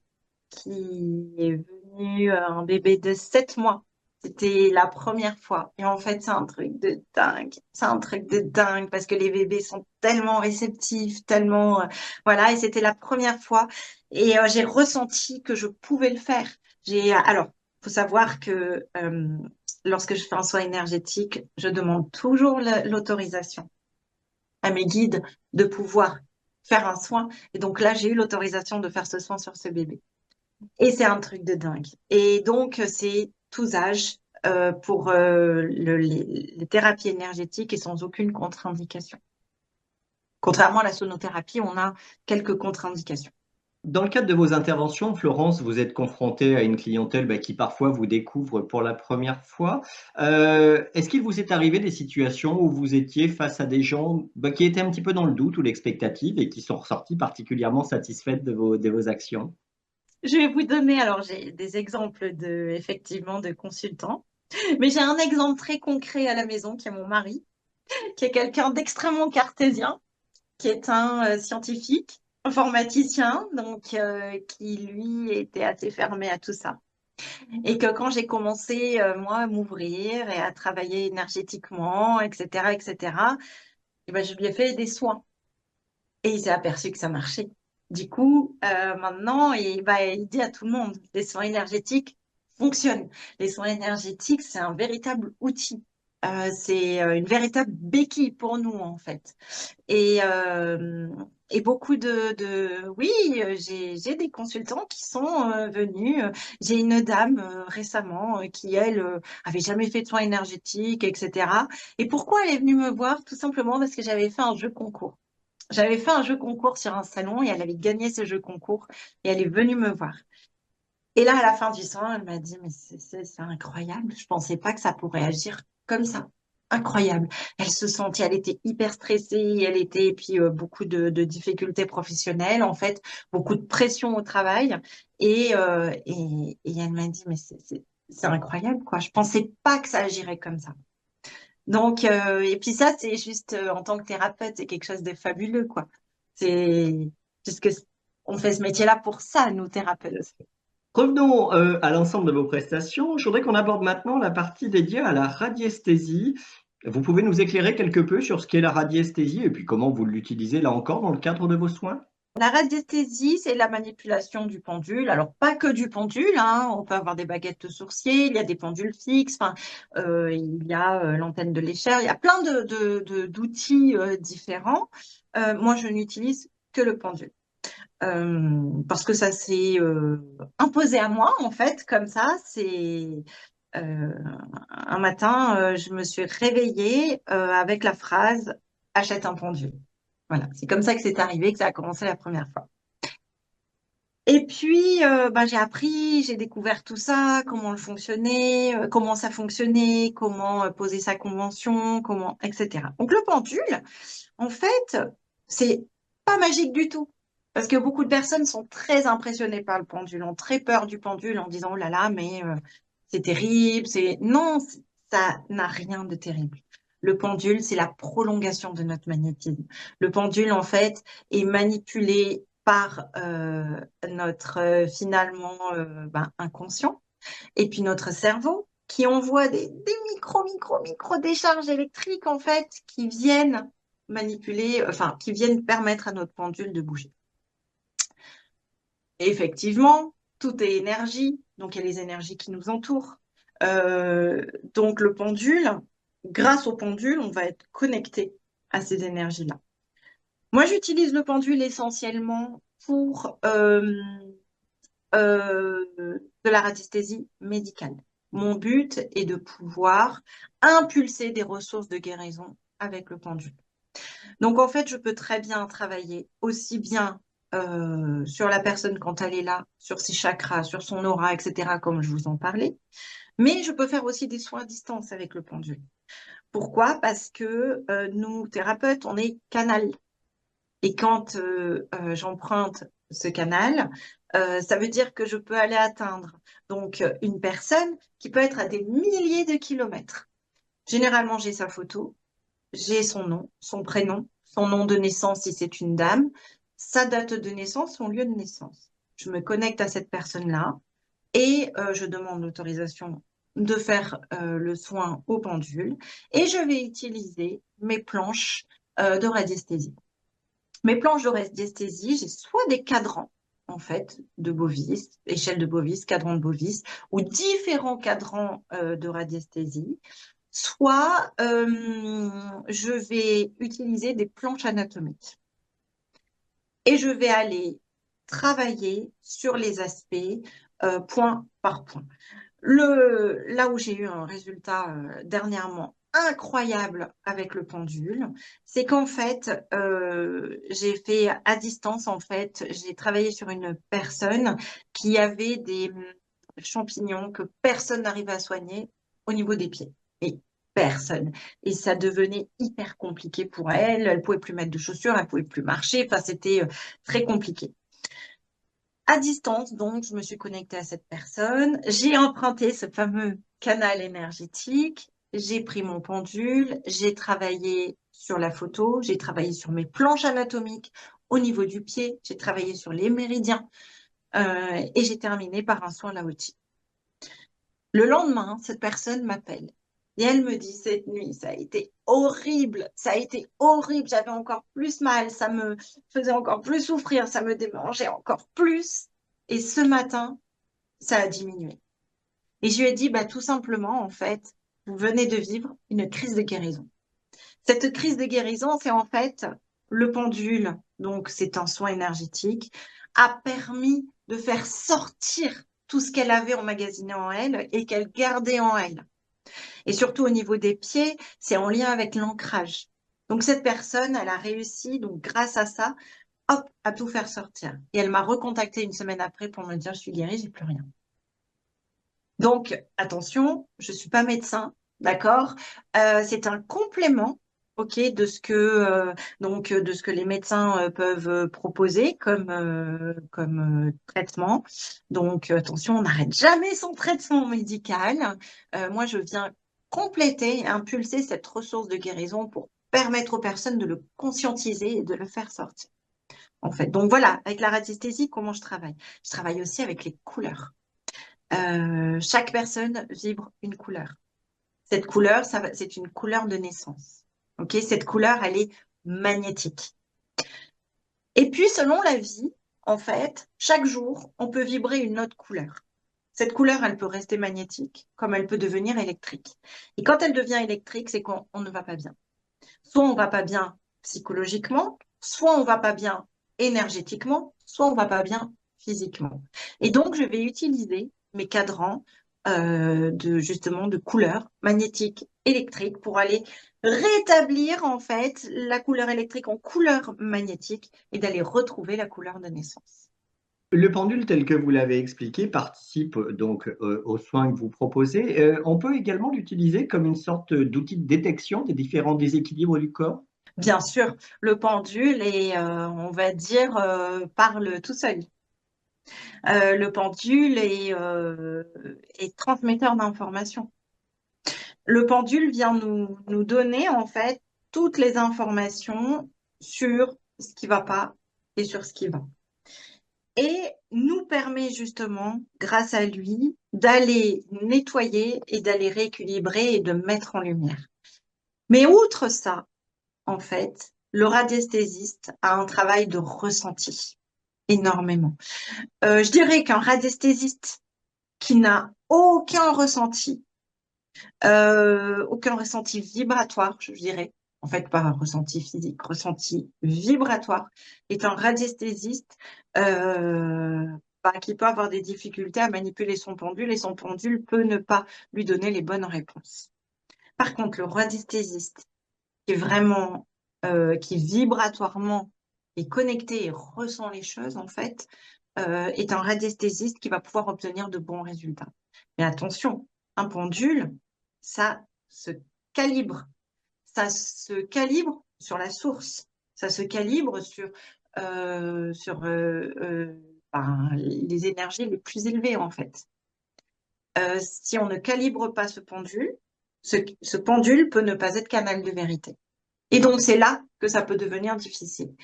B: qui est venu, un bébé de 7 mois. C'était la première fois. Et en fait, c'est un truc de dingue. C'est un truc de dingue parce que les bébés sont tellement réceptifs, tellement, voilà. Et c'était la première fois. Et j'ai ressenti que je pouvais le faire. Alors, faut savoir que lorsque je fais un soin énergétique, je demande toujours l'autorisation à mes guides de pouvoir faire un soin. Et donc là, j'ai eu l'autorisation de faire ce soin sur ce bébé. Et c'est un truc de dingue. Et donc, c'est tous âges pour les thérapies énergétiques et sans aucune contre-indication. Contrairement à la sonothérapie, on a quelques contre-indications.
A: Dans le cadre de vos interventions, Florence, vous êtes confrontée à une clientèle qui parfois vous découvre pour la première fois. Est-ce qu'il vous est arrivé des situations où vous étiez face à des gens qui étaient un petit peu dans le doute ou l'expectative et qui sont ressortis particulièrement satisfaites de vos actions?
B: Je vais vous donner, alors j'ai des exemples effectivement, de consultants, mais j'ai un exemple très concret à la maison qui est mon mari, qui est quelqu'un d'extrêmement cartésien, qui est un scientifique, informaticien, donc qui lui était assez fermé à tout ça. Et que quand j'ai commencé, moi, à m'ouvrir et à travailler énergétiquement, etc., etc., et ben, je lui ai fait des soins. Et il s'est aperçu que ça marchait. Du coup, maintenant, il dit à tout le monde, les soins énergétiques fonctionnent. Les soins énergétiques, c'est un véritable outil. C'est une véritable béquille pour nous, en fait. Et, euh, et beaucoup oui, j'ai des consultants qui sont venus. J'ai une dame récemment qui, elle, avait jamais fait de soins énergétiques, etc. Et pourquoi elle est venue me voir? Tout simplement parce que j'avais fait un jeu concours. J'avais fait un jeu concours sur un salon et elle avait gagné ce jeu concours et elle est venue me voir. Et là, à la fin du soin, elle m'a dit, mais c'est incroyable. Je pensais pas que ça pourrait agir comme ça. Incroyable. Elle se sentait, elle était hyper stressée, elle était, et puis beaucoup de difficultés professionnelles, en fait, beaucoup de pression au travail. Et elle m'a dit, mais c'est incroyable, quoi. Je pensais pas que ça agirait comme ça. Donc, et puis ça, c'est juste en tant que thérapeute, c'est quelque chose de fabuleux, quoi. C'est puisque on fait ce métier-là pour ça, nous thérapeutes.
A: Revenons à l'ensemble de vos prestations. Je voudrais qu'on aborde maintenant la partie dédiée à la radiesthésie. Vous pouvez nous éclairer quelque peu sur ce qu'est la radiesthésie et puis comment vous l'utilisez là encore dans le cadre de vos soins?
B: La radiesthésie, c'est la manipulation du pendule. Alors, pas que du pendule, hein. On peut avoir des baguettes de sourcier, il y a des pendules fixes, enfin, il y a l'antenne de l'échelle, il y a plein d'outils différents. Moi, je n'utilise que le pendule. Parce que ça s'est imposé à moi, en fait, comme ça. Euh, un matin, je me suis réveillée avec la phrase «Achète un pendule». Voilà, c'est comme ça que c'est arrivé, que ça a commencé la première fois. Et puis, j'ai appris, j'ai découvert tout ça, comment le fonctionnait, comment ça fonctionnait, comment poser sa convention, comment, etc. Donc, le pendule, en fait, c'est pas magique du tout. Parce que beaucoup de personnes sont très impressionnées par le pendule, ont très peur du pendule en disant, oh là là, mais c'est terrible. Non, ça n'a rien de terrible. Le pendule, c'est la prolongation de notre magnétisme. Le pendule, en fait, est manipulé par notre finalement inconscient et puis notre cerveau qui envoie des micro décharges électriques en fait qui viennent manipuler, enfin qui viennent permettre à notre pendule de bouger. Et effectivement, tout est énergie, donc il y a les énergies qui nous entourent. Euh, donc le pendule, grâce au pendule, on va être connecté à ces énergies-là. Moi, j'utilise le pendule essentiellement pour de la radiesthésie médicale. Mon but est de pouvoir impulser des ressources de guérison avec le pendule. Donc, en fait, je peux très bien travailler aussi bien sur la personne quand elle est là, sur ses chakras, sur son aura, etc., comme je vous en parlais. Mais je peux faire aussi des soins à distance avec le pendule. Pourquoi? Parce que nous, thérapeutes, on est canal. Et quand j'emprunte ce canal, ça veut dire que je peux aller atteindre donc une personne qui peut être à des milliers de kilomètres. Généralement, j'ai sa photo, j'ai son nom, son prénom, son nom de naissance si c'est une dame, sa date de naissance, son lieu de naissance. Je me connecte à cette personne-là et je demande l'autorisation de faire le soin au pendule et je vais utiliser mes planches de radiesthésie. Mes planches de radiesthésie, j'ai soit des cadrans, en fait, de Bovis, échelle de Bovis, cadran de Bovis, ou différents cadrans de radiesthésie, soit je vais utiliser des planches anatomiques. Et je vais aller travailler sur les aspects point par point. Là où j'ai eu un résultat dernièrement incroyable avec le pendule, c'est qu'en fait, j'ai fait à distance, en fait, j'ai travaillé sur une personne qui avait des champignons que personne n'arrivait à soigner au niveau des pieds. Et personne. Et ça devenait hyper compliqué pour elle. Elle pouvait plus mettre de chaussures, elle pouvait plus marcher. Enfin, c'était très compliqué. À distance, donc, je me suis connectée à cette personne. J'ai emprunté ce fameux canal énergétique. J'ai pris mon pendule. J'ai travaillé sur la photo. J'ai travaillé sur mes planches anatomiques au niveau du pied. J'ai travaillé sur les méridiens. Et j'ai terminé par un soin Lao-Tzu. Le lendemain, cette personne m'appelle. Et elle me dit, cette nuit, ça a été horrible. Ça a été horrible. J'avais encore plus mal. Ça me faisait encore plus souffrir. Ça me démangeait encore plus. Et ce matin, ça a diminué. Et je lui ai dit, bah, tout simplement, en fait, vous venez de vivre une crise de guérison. Cette crise de guérison, c'est en fait le pendule, donc c'est un soin énergétique, a permis de faire sortir tout ce qu'elle avait emmagasiné en elle et qu'elle gardait en elle. Et surtout au niveau des pieds, c'est en lien avec l'ancrage. Donc cette personne, elle a réussi, donc grâce à ça, hop, à tout faire sortir. Et elle m'a recontacté une semaine après pour me dire, je suis guérie, j'ai plus rien. Donc, attention, je ne suis pas médecin, d'accord? C'est un complément, ok, de ce que de ce que les médecins peuvent proposer comme traitement. Donc, attention, on n'arrête jamais son traitement médical. Moi, je viens compléter, impulser cette ressource de guérison pour permettre aux personnes de le conscientiser et de le faire sortir. En fait, donc voilà, avec la radiesthésie, comment je travaille? Je travaille aussi avec les couleurs. Chaque personne vibre une couleur. Cette couleur, c'est une couleur de naissance. Ok, cette couleur, elle est magnétique. Et puis, selon la vie, en fait, chaque jour, on peut vibrer une autre couleur. Cette couleur, elle peut rester magnétique, comme elle peut devenir électrique. Et quand elle devient électrique, c'est qu'on ne va pas bien. Soit on va pas bien psychologiquement, soit on va pas bien énergétiquement, soit on va pas bien physiquement. Et donc, je vais utiliser mes cadrans justement de couleurs magnétiques, électriques pour aller rétablir en fait la couleur électrique en couleur magnétique et d'aller retrouver la couleur de naissance.
A: Le pendule, tel que vous l'avez expliqué, participe donc aux soins que vous proposez. On peut également l'utiliser comme une sorte d'outil de détection des différents déséquilibres du corps.
B: Bien sûr, le pendule est, on va dire, parle tout seul. Le pendule est transmetteur d'informations. Le pendule vient nous donner en fait toutes les informations sur ce qui va pas et sur ce qui va. Et nous permet justement, grâce à lui, d'aller nettoyer et d'aller rééquilibrer et de mettre en lumière. Mais outre ça, en fait, le radiesthésiste a un travail de ressenti énormément. Je dirais qu'un radiesthésiste qui n'a aucun ressenti vibratoire, je dirais, en fait pas un ressenti physique, ressenti vibratoire, est un radiesthésiste qui peut avoir des difficultés à manipuler son pendule et son pendule peut ne pas lui donner les bonnes réponses. Par contre, le radiesthésiste qui est vraiment, qui vibratoirement est connecté et ressent les choses, en fait, est un radiesthésiste qui va pouvoir obtenir de bons résultats. Mais attention, un pendule, ça se calibre. Ça se calibre sur la source. Ça se calibre sur les énergies les plus élevées, en fait. Si on ne calibre pas ce pendule, ce pendule peut ne pas être canal de vérité. Et donc, c'est là que ça peut devenir difficile.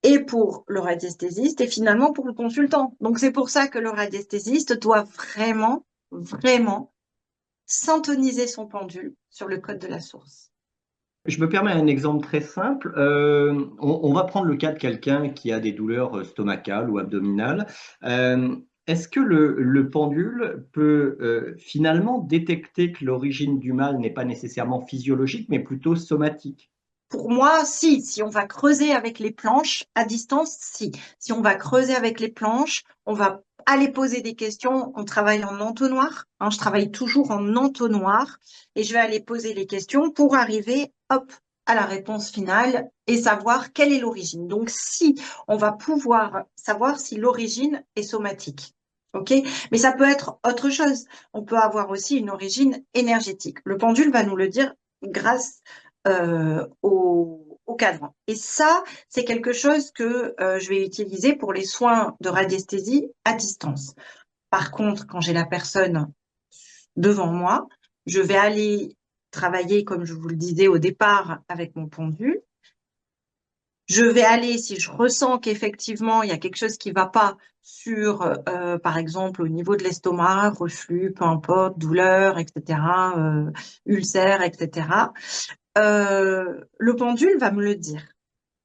B: Et pour le radiesthésiste et finalement pour le consultant. Donc, c'est pour ça que le radiesthésiste doit vraiment, vraiment syntoniser son pendule sur le code de la source.
A: Je me permets un exemple très simple. On va prendre le cas de quelqu'un qui a des douleurs stomacales ou abdominales. Est-ce que le pendule peut finalement détecter que l'origine du mal n'est pas nécessairement physiologique, mais plutôt somatique?
B: Pour moi, si on va creuser avec les planches à distance, si on va creuser avec les planches, on va aller poser des questions. On travaille en entonnoir, hein, je travaille toujours en entonnoir et je vais aller poser les questions pour arriver, hop, à la réponse finale et savoir quelle est l'origine. Donc, si on va pouvoir savoir si l'origine est somatique. OK? Mais ça peut être autre chose. On peut avoir aussi une origine énergétique. Le pendule va nous le dire grâce au cadran. Et ça, c'est quelque chose que je vais utiliser pour les soins de radiesthésie à distance. Par contre, quand j'ai la personne devant moi, je vais aller travailler, comme je vous le disais au départ, avec mon pendule. Je vais aller, si je ressens qu'effectivement, il y a quelque chose qui ne va pas sur, par exemple, au niveau de l'estomac, reflux, peu importe, douleur, etc., ulcère, etc., le pendule va me le dire.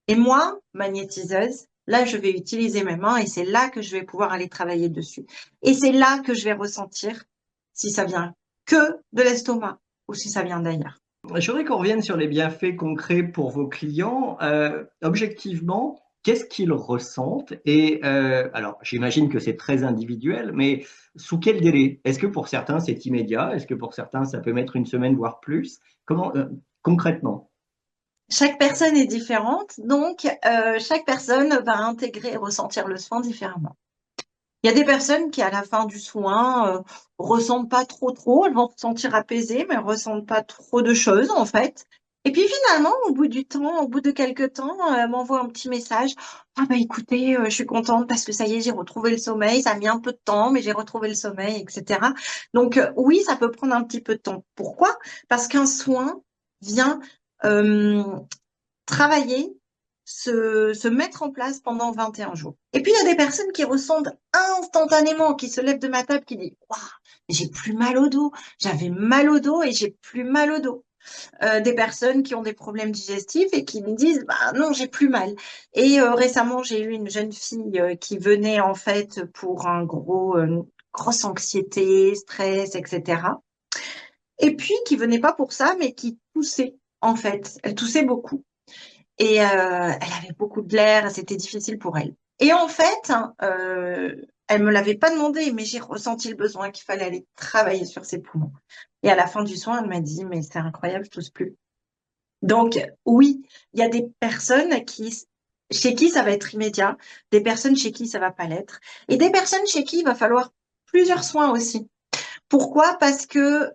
B: Et moi, magnétiseuse, là, je vais utiliser mes mains et c'est là que je vais pouvoir aller travailler dessus. Et c'est là que je vais ressentir si ça vient que de l'estomac ou si ça vient d'ailleurs.
A: Je voudrais qu'on revienne sur les bienfaits concrets pour vos clients. Objectivement, qu'est-ce qu'ils ressentent? Et alors, j'imagine que c'est très individuel, mais sous quel délai? Est-ce que pour certains, c'est immédiat? Est-ce que pour certains, ça peut mettre une semaine, voire plus? Comment, concrètement?
B: Chaque personne est différente, donc chaque personne va intégrer et ressentir le soin différemment. Il y a des personnes qui, à la fin du soin, ressentent pas trop. Elles vont se sentir apaisées, mais elles ressentent pas trop de choses, en fait. Et puis finalement, au bout du temps, au bout de quelques temps, elles m'envoient un petit message. Ah bah écoutez, je suis contente parce que ça y est, j'ai retrouvé le sommeil. Ça a mis un peu de temps, mais j'ai retrouvé le sommeil, etc. Donc oui, ça peut prendre un petit peu de temps. Pourquoi? Parce qu'un soin vient euh, travailler, se mettre en place pendant 21 jours. Et puis, il y a des personnes qui ressentent instantanément, qui se lèvent de ma table, qui disent waouh, j'ai plus mal au dos, j'avais mal au dos et j'ai plus mal au dos. Des personnes qui ont des problèmes digestifs et qui me disent bah non, j'ai plus mal. Et récemment, j'ai eu une jeune fille qui venait en fait pour un grosse anxiété, stress, etc. Et puis qui venait pas pour ça, mais qui toussait en fait. Elle toussait beaucoup. Et elle avait beaucoup de l'air, c'était difficile pour elle. Et en fait, elle me l'avait pas demandé, mais j'ai ressenti le besoin qu'il fallait aller travailler sur ses poumons. Et à la fin du soin, elle m'a dit, mais c'est incroyable, je tousse plus. Donc oui, il y a des personnes chez qui ça va être immédiat, des personnes chez qui ça va pas l'être, et des personnes chez qui il va falloir plusieurs soins aussi. Pourquoi? Parce que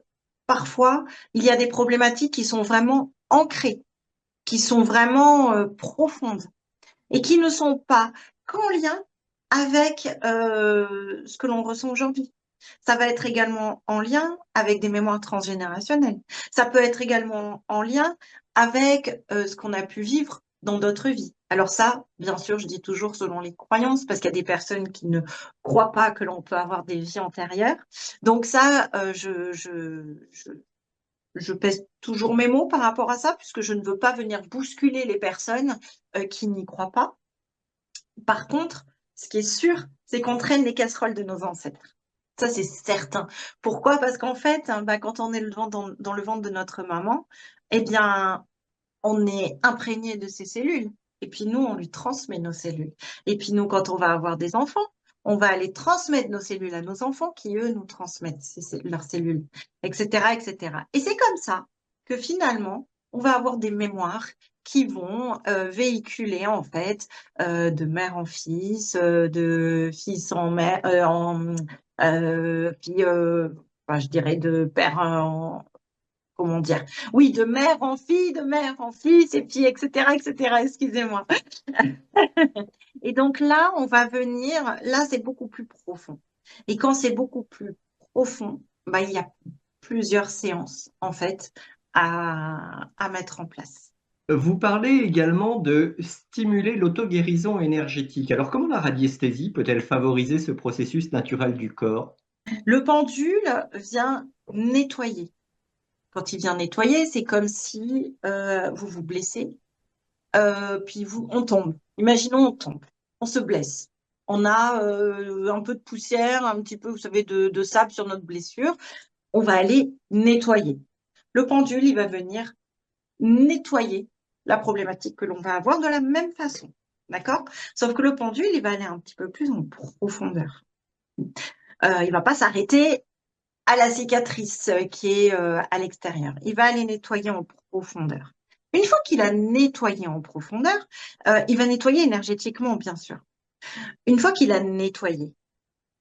B: parfois, il y a des problématiques qui sont vraiment ancrées, qui sont vraiment profondes et qui ne sont pas qu'en lien avec ce que l'on ressent aujourd'hui. Ça va être également en lien avec des mémoires transgénérationnelles. Ça peut être également en lien avec ce qu'on a pu vivre dans d'autres vies. Alors ça, bien sûr, je dis toujours selon les croyances, parce qu'il y a des personnes qui ne croient pas que l'on peut avoir des vies antérieures. Donc ça, je pèse toujours mes mots par rapport à ça, puisque je ne veux pas venir bousculer les personnes qui n'y croient pas. Par contre, ce qui est sûr, c'est qu'on traîne les casseroles de nos ancêtres. Ça, c'est certain. Pourquoi? Parce qu'en fait, hein, bah, quand on est dans le ventre de notre maman, eh bien, on est imprégné de ses cellules. Et puis nous, on lui transmet nos cellules. Et puis nous, quand on va avoir des enfants, on va aller transmettre nos cellules à nos enfants qui, eux, nous transmettent leurs cellules, etc., etc. Et c'est comme ça que finalement, on va avoir des mémoires qui vont véhiculer en fait de mère en fils, de fils en mère, puis enfin, je dirais de père en, comment dire? Oui, de mère en fille, de mère en fils, et puis etc., etc., excusez-moi. Et donc là, on va venir, là, c'est beaucoup plus profond. Et quand c'est beaucoup plus profond, bah, il y a plusieurs séances, en fait, à mettre en place.
A: Vous parlez également de stimuler l'auto-guérison énergétique. Alors, comment la radiesthésie peut-elle favoriser ce processus naturel du corps?
B: Le pendule vient nettoyer. Quand il vient nettoyer, c'est comme si vous vous blessez, puis on tombe. Imaginons, on tombe, on se blesse. On a un peu de poussière, un petit peu, vous savez, de sable sur notre blessure. On va aller nettoyer. Le pendule, il va venir nettoyer la problématique que l'on va avoir de la même façon. D'accord? Sauf que le pendule, il va aller un petit peu plus en profondeur. Il va pas s'arrêter à la cicatrice qui est à l'extérieur. Il va aller nettoyer en profondeur. Une fois qu'il a nettoyé en profondeur, il va nettoyer énergétiquement, bien sûr. Une fois qu'il a nettoyé,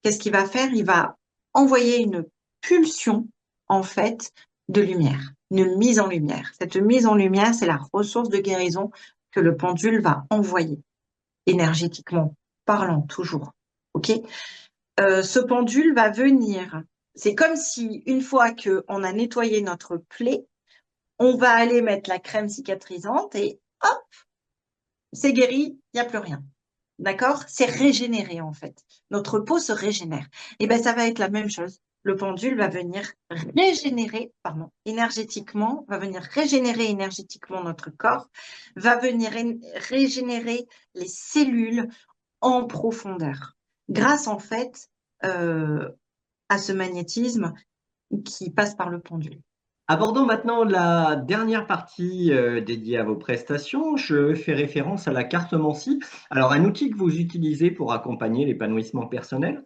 B: qu'est-ce qu'il va faire? Il va envoyer une pulsion, en fait, de lumière, une mise en lumière. Cette mise en lumière, c'est la ressource de guérison que le pendule va envoyer, énergétiquement parlant, toujours. OK? Ce pendule va venir. C'est comme si, une fois qu'on a nettoyé notre plaie, on va aller mettre la crème cicatrisante et hop, c'est guéri, il n'y a plus rien. D'accord? C'est régénéré en fait. Notre peau se régénère. Et bien, ça va être la même chose. Le pendule va venir régénérer, pardon, énergétiquement, va venir régénérer énergétiquement notre corps, va venir régénérer les cellules en profondeur, grâce en fait à ce magnétisme qui passe par le pendule.
A: Abordons maintenant la dernière partie dédiée à vos prestations. Je fais référence à la cartomancie. Alors, un outil que vous utilisez pour accompagner l'épanouissement personnel.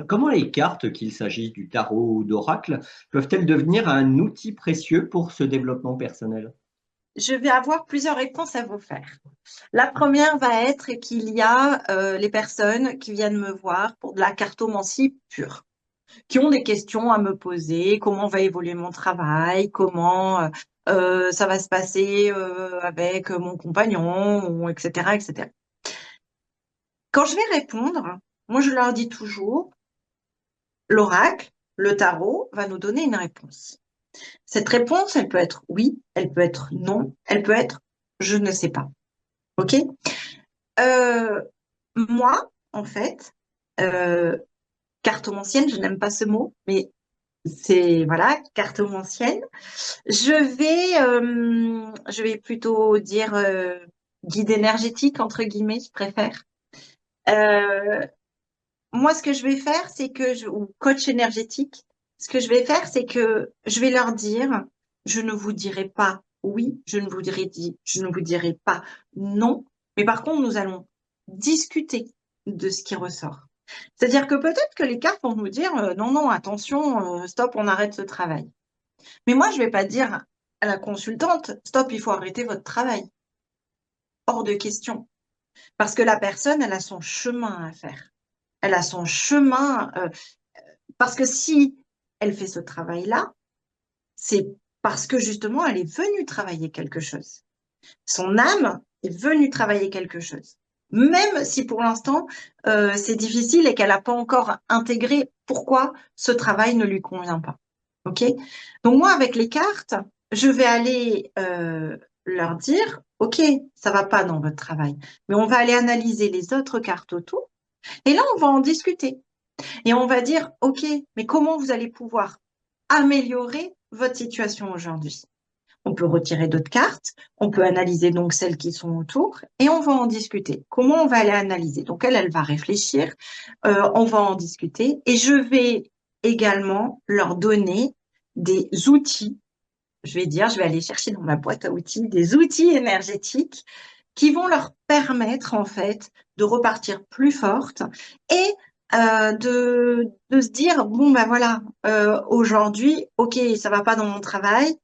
A: Comment les cartes, qu'il s'agisse du tarot ou d'oracle, peuvent-elles devenir un outil précieux pour ce développement personnel?
B: Je vais avoir plusieurs réponses à vous faire. La première va être qu'il y a les personnes qui viennent me voir pour de la cartomancie pure, qui ont des questions à me poser, comment va évoluer mon travail, comment ça va se passer avec mon compagnon, ou etc., etc. Quand je vais répondre, moi je leur dis toujours, l'oracle, le tarot va nous donner une réponse. Cette réponse, elle peut être oui, elle peut être non, elle peut être je ne sais pas. OK? Euh, Moi, en fait, euh, cartomancienne, je n'aime pas ce mot, mais c'est, voilà, cartomancienne. Je vais plutôt dire guide énergétique, entre guillemets, je préfère. Euh, Moi, ce que je vais faire, c'est que, ou coach énergétique, ce que je vais faire, c'est que je vais leur dire, je ne vous dirai pas oui, je ne vous dirai pas non, mais par contre, nous allons discuter de ce qui ressort. C'est-à-dire que peut-être que les cartes vont nous dire, non, non, attention, stop, on arrête ce travail. Mais moi, je vais pas dire à la consultante, stop, il faut arrêter votre travail. Hors de question. Parce que la personne, elle a son chemin à faire. Elle a son chemin. Parce que si elle fait ce travail-là, c'est parce que justement, elle est venue travailler quelque chose. Son âme est venue travailler quelque chose. Même si pour l'instant, c'est difficile et qu'elle n'a pas encore intégré pourquoi ce travail ne lui convient pas. OK? Donc moi, avec les cartes, je vais aller leur dire, OK, ça va pas dans votre travail, mais on va aller analyser les autres cartes autour et là, on va en discuter. Et on va dire, OK, mais comment vous allez pouvoir améliorer votre situation aujourd'hui? On peut retirer d'autres cartes, on peut analyser donc celles qui sont autour et on va en discuter. Comment on va aller analyser? Donc elle va réfléchir, on va en discuter et je vais également leur donner des outils. Je vais aller chercher dans ma boîte à outils des outils énergétiques qui vont leur permettre en fait de repartir plus forte et de se dire, bon ben voilà, aujourd'hui, ok, ça va pas dans mon travail,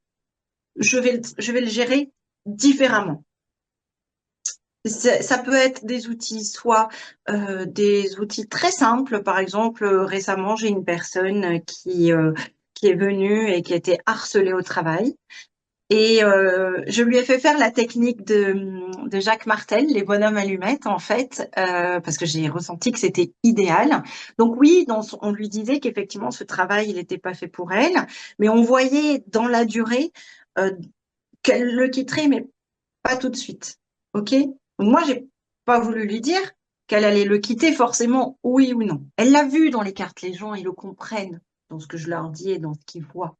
B: je vais le gérer différemment. Ça peut être des outils, soit des outils très simples. Par exemple, récemment, j'ai une personne qui est venue et qui a été harcelée au travail. Et je lui ai fait faire la technique de Jacques Martel, les bonhommes allumettes, en fait, parce que j'ai ressenti que c'était idéal. Donc oui, on lui disait qu'effectivement, ce travail, il n'était pas fait pour elle, mais on voyait dans la durée euh, qu'elle le quitterait, mais pas tout de suite. OK? Donc moi, j'ai pas voulu lui dire qu'elle allait le quitter forcément, oui ou non. Elle l'a vu dans les cartes, les gens, ils le comprennent dans ce que je leur dis et dans ce qu'ils voient.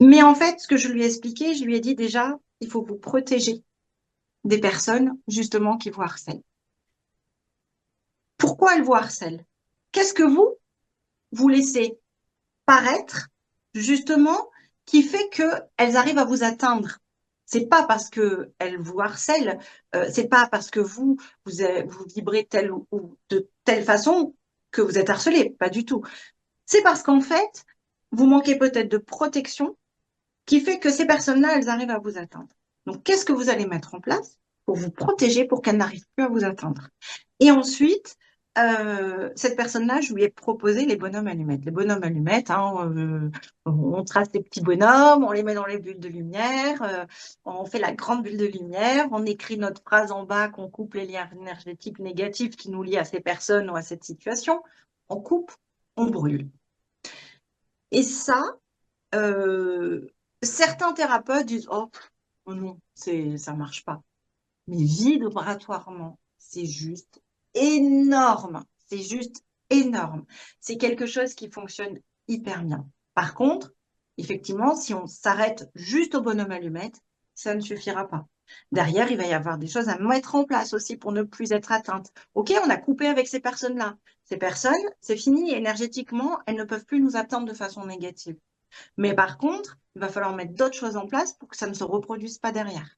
B: Mais en fait, ce que je lui ai expliqué, je lui ai dit déjà, il faut vous protéger des personnes justement qui vous harcèlent. Pourquoi elles vous harcèlent? Qu'est-ce que vous laissez paraître justement qui fait qu'elles arrivent à vous atteindre? C'est pas parce que elles vous harcèlent, c'est pas parce que vous vibrez telle ou de telle façon que vous êtes harcelé, pas du tout. C'est parce qu'en fait, vous manquez peut-être de protection qui fait que ces personnes-là, elles arrivent à vous atteindre. Donc, qu'est-ce que vous allez mettre en place pour vous protéger, pour qu'elles n'arrivent plus à vous atteindre? Et ensuite, cette personne-là, je lui ai proposé les bonhommes allumettes. Les bonhommes allumettes, hein, on trace des petits bonhommes, on les met dans les bulles de lumière, on fait la grande bulle de lumière, on écrit notre phrase en bas qu'on coupe les liens énergétiques négatifs qui nous lient à ces personnes ou à cette situation. On coupe, on brûle. Et ça, euh, certains thérapeutes disent, oh non, ça marche pas. Mais vibratoirement, c'est juste énorme. C'est juste énorme. C'est quelque chose qui fonctionne hyper bien. Par contre, effectivement, si on s'arrête juste au bonhomme allumette, ça ne suffira pas. Derrière, il va y avoir des choses à mettre en place aussi pour ne plus être atteinte. OK, on a coupé avec ces personnes-là. Ces personnes, c'est fini, énergétiquement, elles ne peuvent plus nous atteindre de façon négative. Mais par contre, il va falloir mettre d'autres choses en place pour que ça ne se reproduise pas derrière.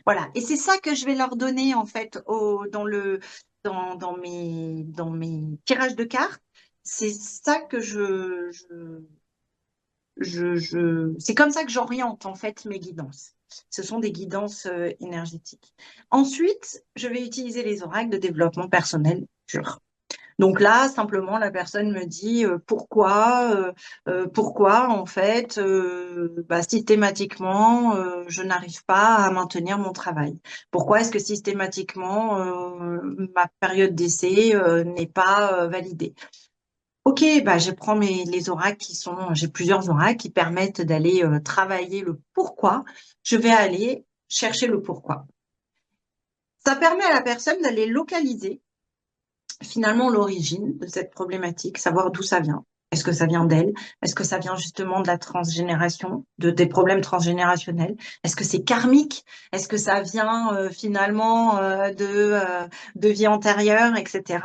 B: Voilà. Et c'est ça que je vais leur donner, en fait, dans mes tirages de cartes. C'est ça que c'est comme ça que j'oriente, en fait, mes guidances. Ce sont des guidances énergétiques. Ensuite, je vais utiliser les oracles de développement personnel pur. Donc là, simplement, la personne me dit pourquoi en fait, systématiquement, je n'arrive pas à maintenir mon travail. Pourquoi est-ce que systématiquement, ma période d'essai n'est pas validée? Ok, je prends les oracles j'ai plusieurs oracles qui permettent d'aller travailler le pourquoi. Je vais aller chercher le pourquoi. Ça permet à la personne d'aller localiser finalement l'origine de cette problématique, savoir d'où ça vient. Est-ce que ça vient d'elle? Est-ce que ça vient justement de la transgénération, des problèmes transgénérationnels? Est-ce que c'est karmique? Est-ce que ça vient finalement de vie antérieure, etc.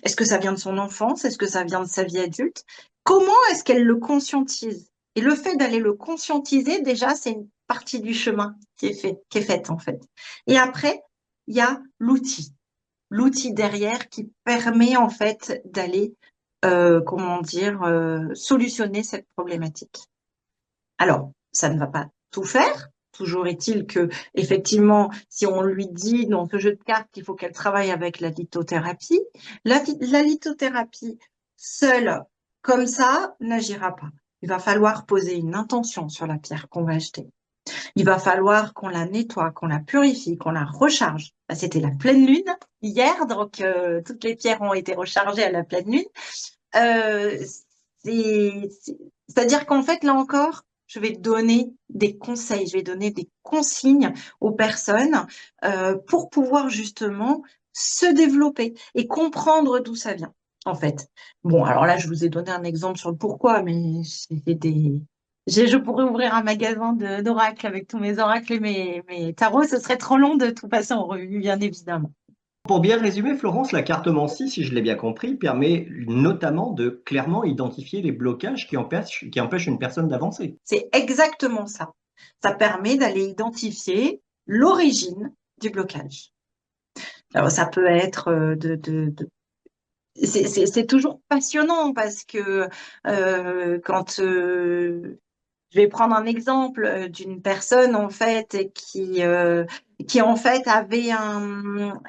B: Est-ce que ça vient de son enfance? Est-ce que ça vient de sa vie adulte? Comment est-ce qu'elle le conscientise? Et le fait d'aller le conscientiser, déjà, c'est une partie du chemin qui est faite en fait. Et après, il y a l'outil derrière qui permet en fait d'aller, solutionner cette problématique. Alors, ça ne va pas tout faire. Toujours est-il que, effectivement, si on lui dit dans ce jeu de cartes qu'il faut qu'elle travaille avec la lithothérapie, la lithothérapie seule, comme ça, n'agira pas. Il va falloir poser une intention sur la pierre qu'on va acheter. Il va falloir qu'on la nettoie, qu'on la purifie, qu'on la recharge. C'était la pleine lune hier, donc toutes les pierres ont été rechargées à la pleine lune. Euh, C'est-à-dire qu'en fait, là encore, je vais donner des conseils, je vais donner des consignes aux personnes pour pouvoir justement se développer et comprendre d'où ça vient, en fait. Bon, alors là, je vous ai donné un exemple sur le pourquoi, mais je pourrais ouvrir un magasin d'oracles avec tous mes oracles et mes tarots. Ce serait trop long de tout passer en revue, bien évidemment.
A: Pour bien résumer, Florence, la cartomancie, si je l'ai bien compris, permet notamment de clairement identifier les blocages qui empêchent une personne d'avancer.
B: C'est exactement ça. Ça permet d'aller identifier l'origine du blocage. Alors, ça peut être c'est toujours passionnant parce que quand je vais prendre un exemple d'une personne en fait qui en fait avait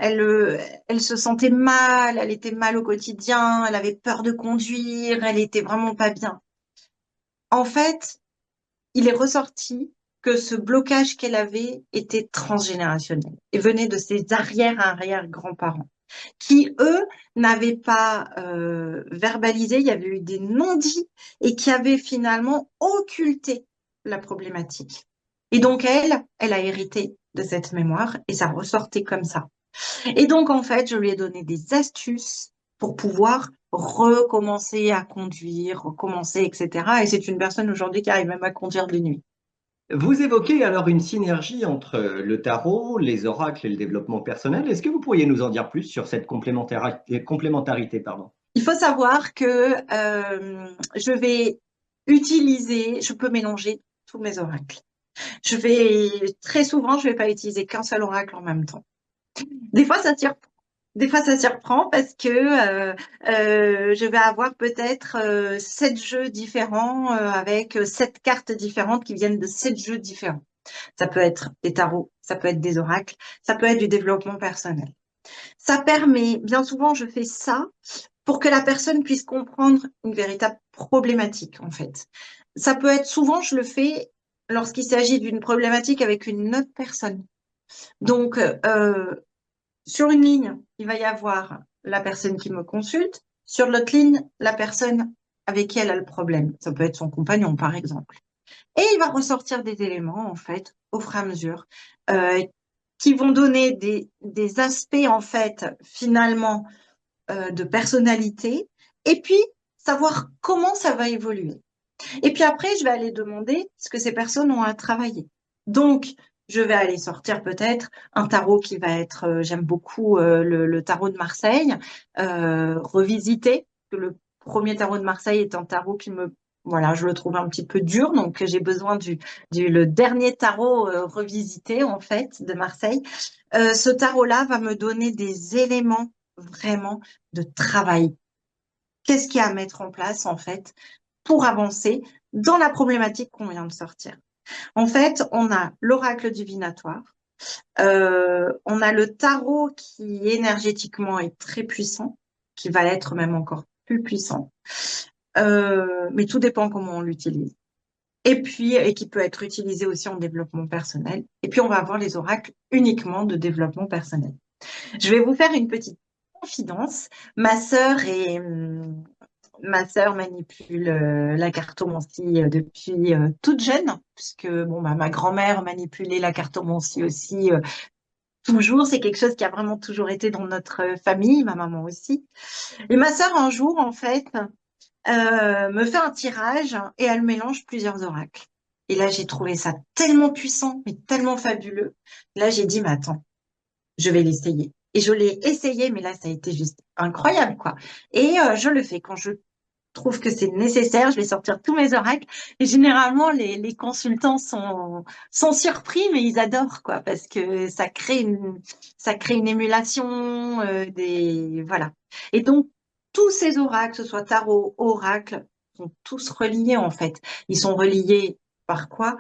B: elle se sentait mal, elle était mal au quotidien, elle avait peur de conduire, elle était vraiment pas bien. En fait, il est ressorti que ce blocage qu'elle avait était transgénérationnel et venait de ses arrière-grands-parents qui, eux, n'avaient pas verbalisé, il y avait eu des non-dits et qui avaient finalement occulté la problématique. Et donc, elle a hérité de cette mémoire et ça ressortait comme ça. Et donc, en fait, je lui ai donné des astuces pour pouvoir recommencer à conduire, recommencer, etc. Et c'est une personne aujourd'hui qui arrive même à conduire de nuit.
A: Vous évoquez alors une synergie entre le tarot, les oracles et le développement personnel. Est-ce que vous pourriez nous en dire plus sur cette complémentarité, pardon?
B: Il faut savoir que je peux mélanger tous mes oracles. Très souvent, je vais pas utiliser qu'un seul oracle en même temps. Des fois, ça tire. Des fois, ça surprend parce que je vais avoir peut-être 7 jeux différents avec 7 cartes différentes qui viennent de 7 jeux différents. Ça peut être des tarots, ça peut être des oracles, ça peut être du développement personnel. Ça permet, bien souvent, je fais ça pour que la personne puisse comprendre une véritable problématique, en fait. Ça peut être souvent, je le fais lorsqu'il s'agit d'une problématique avec une autre personne. Donc, sur une ligne, il va y avoir la personne qui me consulte. Sur l'autre ligne, la personne avec qui elle a le problème. Ça peut être son compagnon, par exemple. Et il va ressortir des éléments, en fait, au fur et à mesure, euh, qui vont donner des aspects, en fait, finalement, de personnalité. Et puis, savoir comment ça va évoluer. Et puis après, je vais aller demander ce que ces personnes ont à travailler. Donc, je vais aller sortir peut-être un tarot qui va être, j'aime beaucoup le tarot de Marseille, revisité. Le premier tarot de Marseille est un tarot qui me, voilà, je le trouve un petit peu dur, donc j'ai besoin le dernier tarot revisité en fait de Marseille. Ce tarot-là va me donner des éléments vraiment de travail. Qu'est-ce qu'il y a à mettre en place en fait pour avancer dans la problématique qu'on vient de sortir. En fait, on a l'oracle divinatoire, on a le tarot qui énergétiquement est très puissant, qui va être même encore plus puissant, mais tout dépend comment on l'utilise. Et puis, et qui peut être utilisé aussi en développement personnel. Et puis, on va avoir les oracles uniquement de développement personnel. Je vais vous faire une petite confidence. Ma sœur manipule la cartomancie depuis toute jeune, puisque bon, bah, ma grand-mère manipulait la cartomancie aussi toujours. C'est quelque chose qui a vraiment toujours été dans notre famille, ma maman aussi. Et ma sœur, un jour, en fait, me fait un tirage et elle mélange plusieurs oracles. Et là, j'ai trouvé ça tellement puissant, mais tellement fabuleux. Là, j'ai dit, mais attends, je vais l'essayer. Et je l'ai essayé, mais là, ça a été juste incroyable, quoi. Et je le fais quand je trouve que c'est nécessaire. Je vais sortir tous mes oracles. Et généralement, les consultants sont surpris, mais ils adorent, quoi, parce que ça crée une émulation, voilà. Et donc, tous ces oracles, que ce soit tarot, oracle, sont tous reliés, en fait. Ils sont reliés par quoi?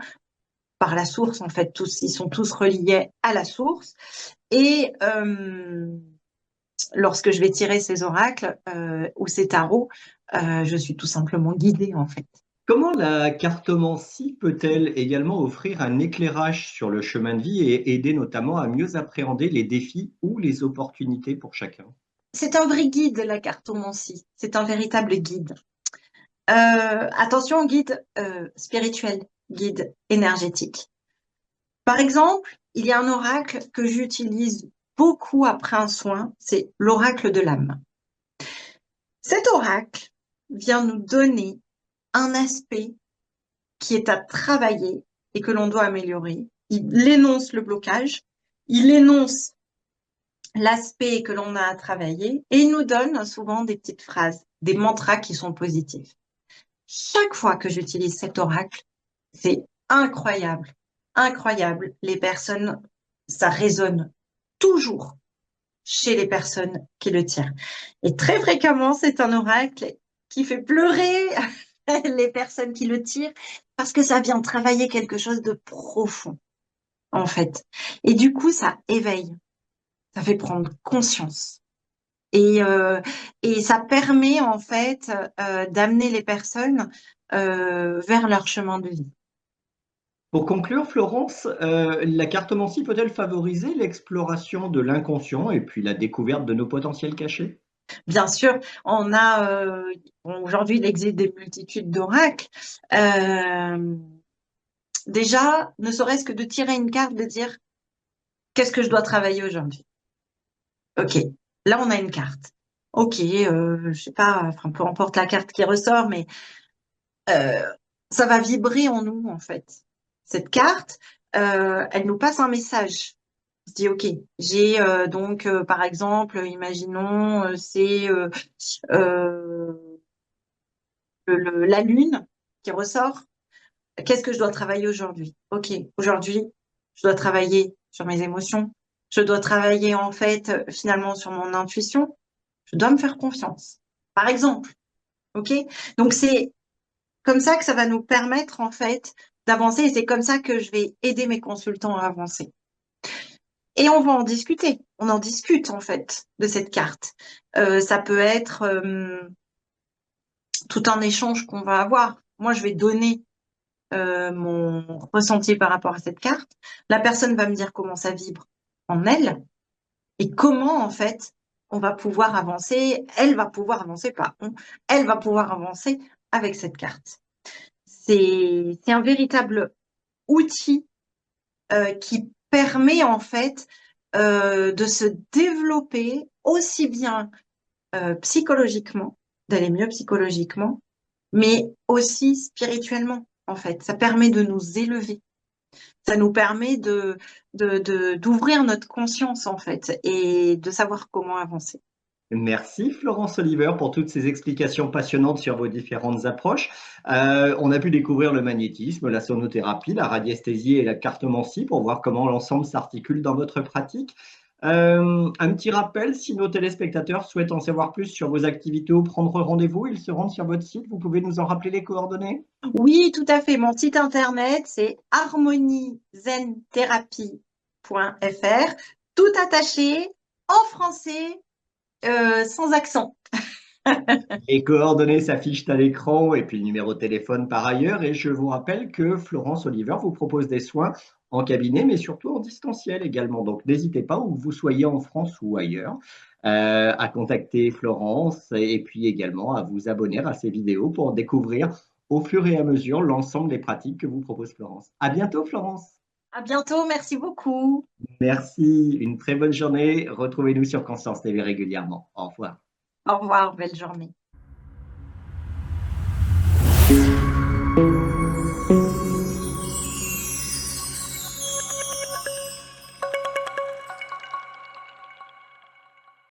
B: Par la source, en fait. Ils sont tous reliés à la source. Et lorsque je vais tirer ces oracles ou ces tarots, je suis tout simplement guidée en fait.
A: Comment la cartomancie peut-elle également offrir un éclairage sur le chemin de vie et aider notamment à mieux appréhender les défis ou les opportunités pour chacun?
B: C'est un vrai guide, la cartomancie. C'est un véritable guide. Attention, guide spirituel, guide énergétique. Par exemple, il y a un oracle que j'utilise beaucoup après un soin, c'est l'oracle de l'âme. Cet oracle vient nous donner un aspect qui est à travailler et que l'on doit améliorer. Il énonce le blocage, il énonce l'aspect que l'on a à travailler et il nous donne souvent des petites phrases, des mantras qui sont positifs. Chaque fois que j'utilise cet oracle, c'est incroyable, incroyable. Les personnes, ça résonne toujours chez les personnes qui le tirent. Et très fréquemment, c'est un oracle qui fait pleurer les personnes qui le tirent parce que ça vient travailler quelque chose de profond, en fait. Et du coup, ça éveille, ça fait prendre conscience. Et, euh, et ça permet, en fait, d'amener les personnes vers leur chemin de vie.
A: Pour conclure, Florence, la cartomancie peut-elle favoriser l'exploration de l'inconscient et puis la découverte de nos potentiels cachés?
B: Bien sûr, on a bon, aujourd'hui, il existe des multitudes d'oracles. Euh, Déjà, ne serait-ce que de tirer une carte, de dire qu'est-ce que je dois travailler aujourd'hui. Ok, là on a une carte. Ok, je sais pas, enfin peu importe la carte qui ressort, mais euh, ça va vibrer en nous en fait. Cette carte, elle nous passe un message. On se dit ok, j'ai donc par exemple, imaginons c'est euh, la lune qui ressort. Qu'est-ce que je dois travailler aujourd'hui? Ok, aujourd'hui, je dois travailler sur mes émotions, Je dois travailler en fait finalement sur mon intuition. Je dois me faire confiance. Par exemple, ok? Donc c'est comme ça que ça va nous permettre en fait d'avancer et c'est comme ça que je vais aider mes consultants à avancer. Et on va en discuter. On en discute en fait de cette carte. Ça peut être tout un échange qu'on va avoir. Moi, je vais donner mon ressenti par rapport à cette carte. La personne va me dire comment ça vibre en elle et comment en fait on va pouvoir avancer. Elle va pouvoir avancer, pas on. Elle va pouvoir avancer avec cette carte. C'est un véritable outil qui permet en fait de se développer aussi bien psychologiquement, d'aller mieux psychologiquement, mais aussi spirituellement, en fait. Ça permet de nous élever. Ça nous permet d'ouvrir notre conscience, en fait, et de savoir comment avancer.
A: Merci Florence Oliver pour toutes ces explications passionnantes sur vos différentes approches. On a pu découvrir le magnétisme, la sonothérapie, la radiesthésie et la cartomancie pour voir comment l'ensemble s'articule dans votre pratique. Un petit rappel, si nos téléspectateurs souhaitent en savoir plus sur vos activités ou prendre rendez-vous, ils se rendent sur votre site. Vous pouvez nous en rappeler les coordonnées?
B: Oui, tout à fait. Mon site internet, c'est harmoniezentherapie.fr, tout attaché en français, sans accent.
A: Les coordonnées s'affichent à l'écran et puis le numéro de téléphone par ailleurs. Et je vous rappelle que Florence Oliver vous propose des soins en cabinet, mais surtout en distanciel également. Donc n'hésitez pas, où que vous soyez en France ou ailleurs, à contacter Florence et puis également à vous abonner à ces vidéos pour découvrir au fur et à mesure l'ensemble des pratiques que vous propose Florence. À bientôt, Florence.
B: À bientôt, merci beaucoup.
A: Merci, une très bonne journée. Retrouvez-nous sur Constance TV régulièrement. Au revoir.
B: Au revoir, belle journée.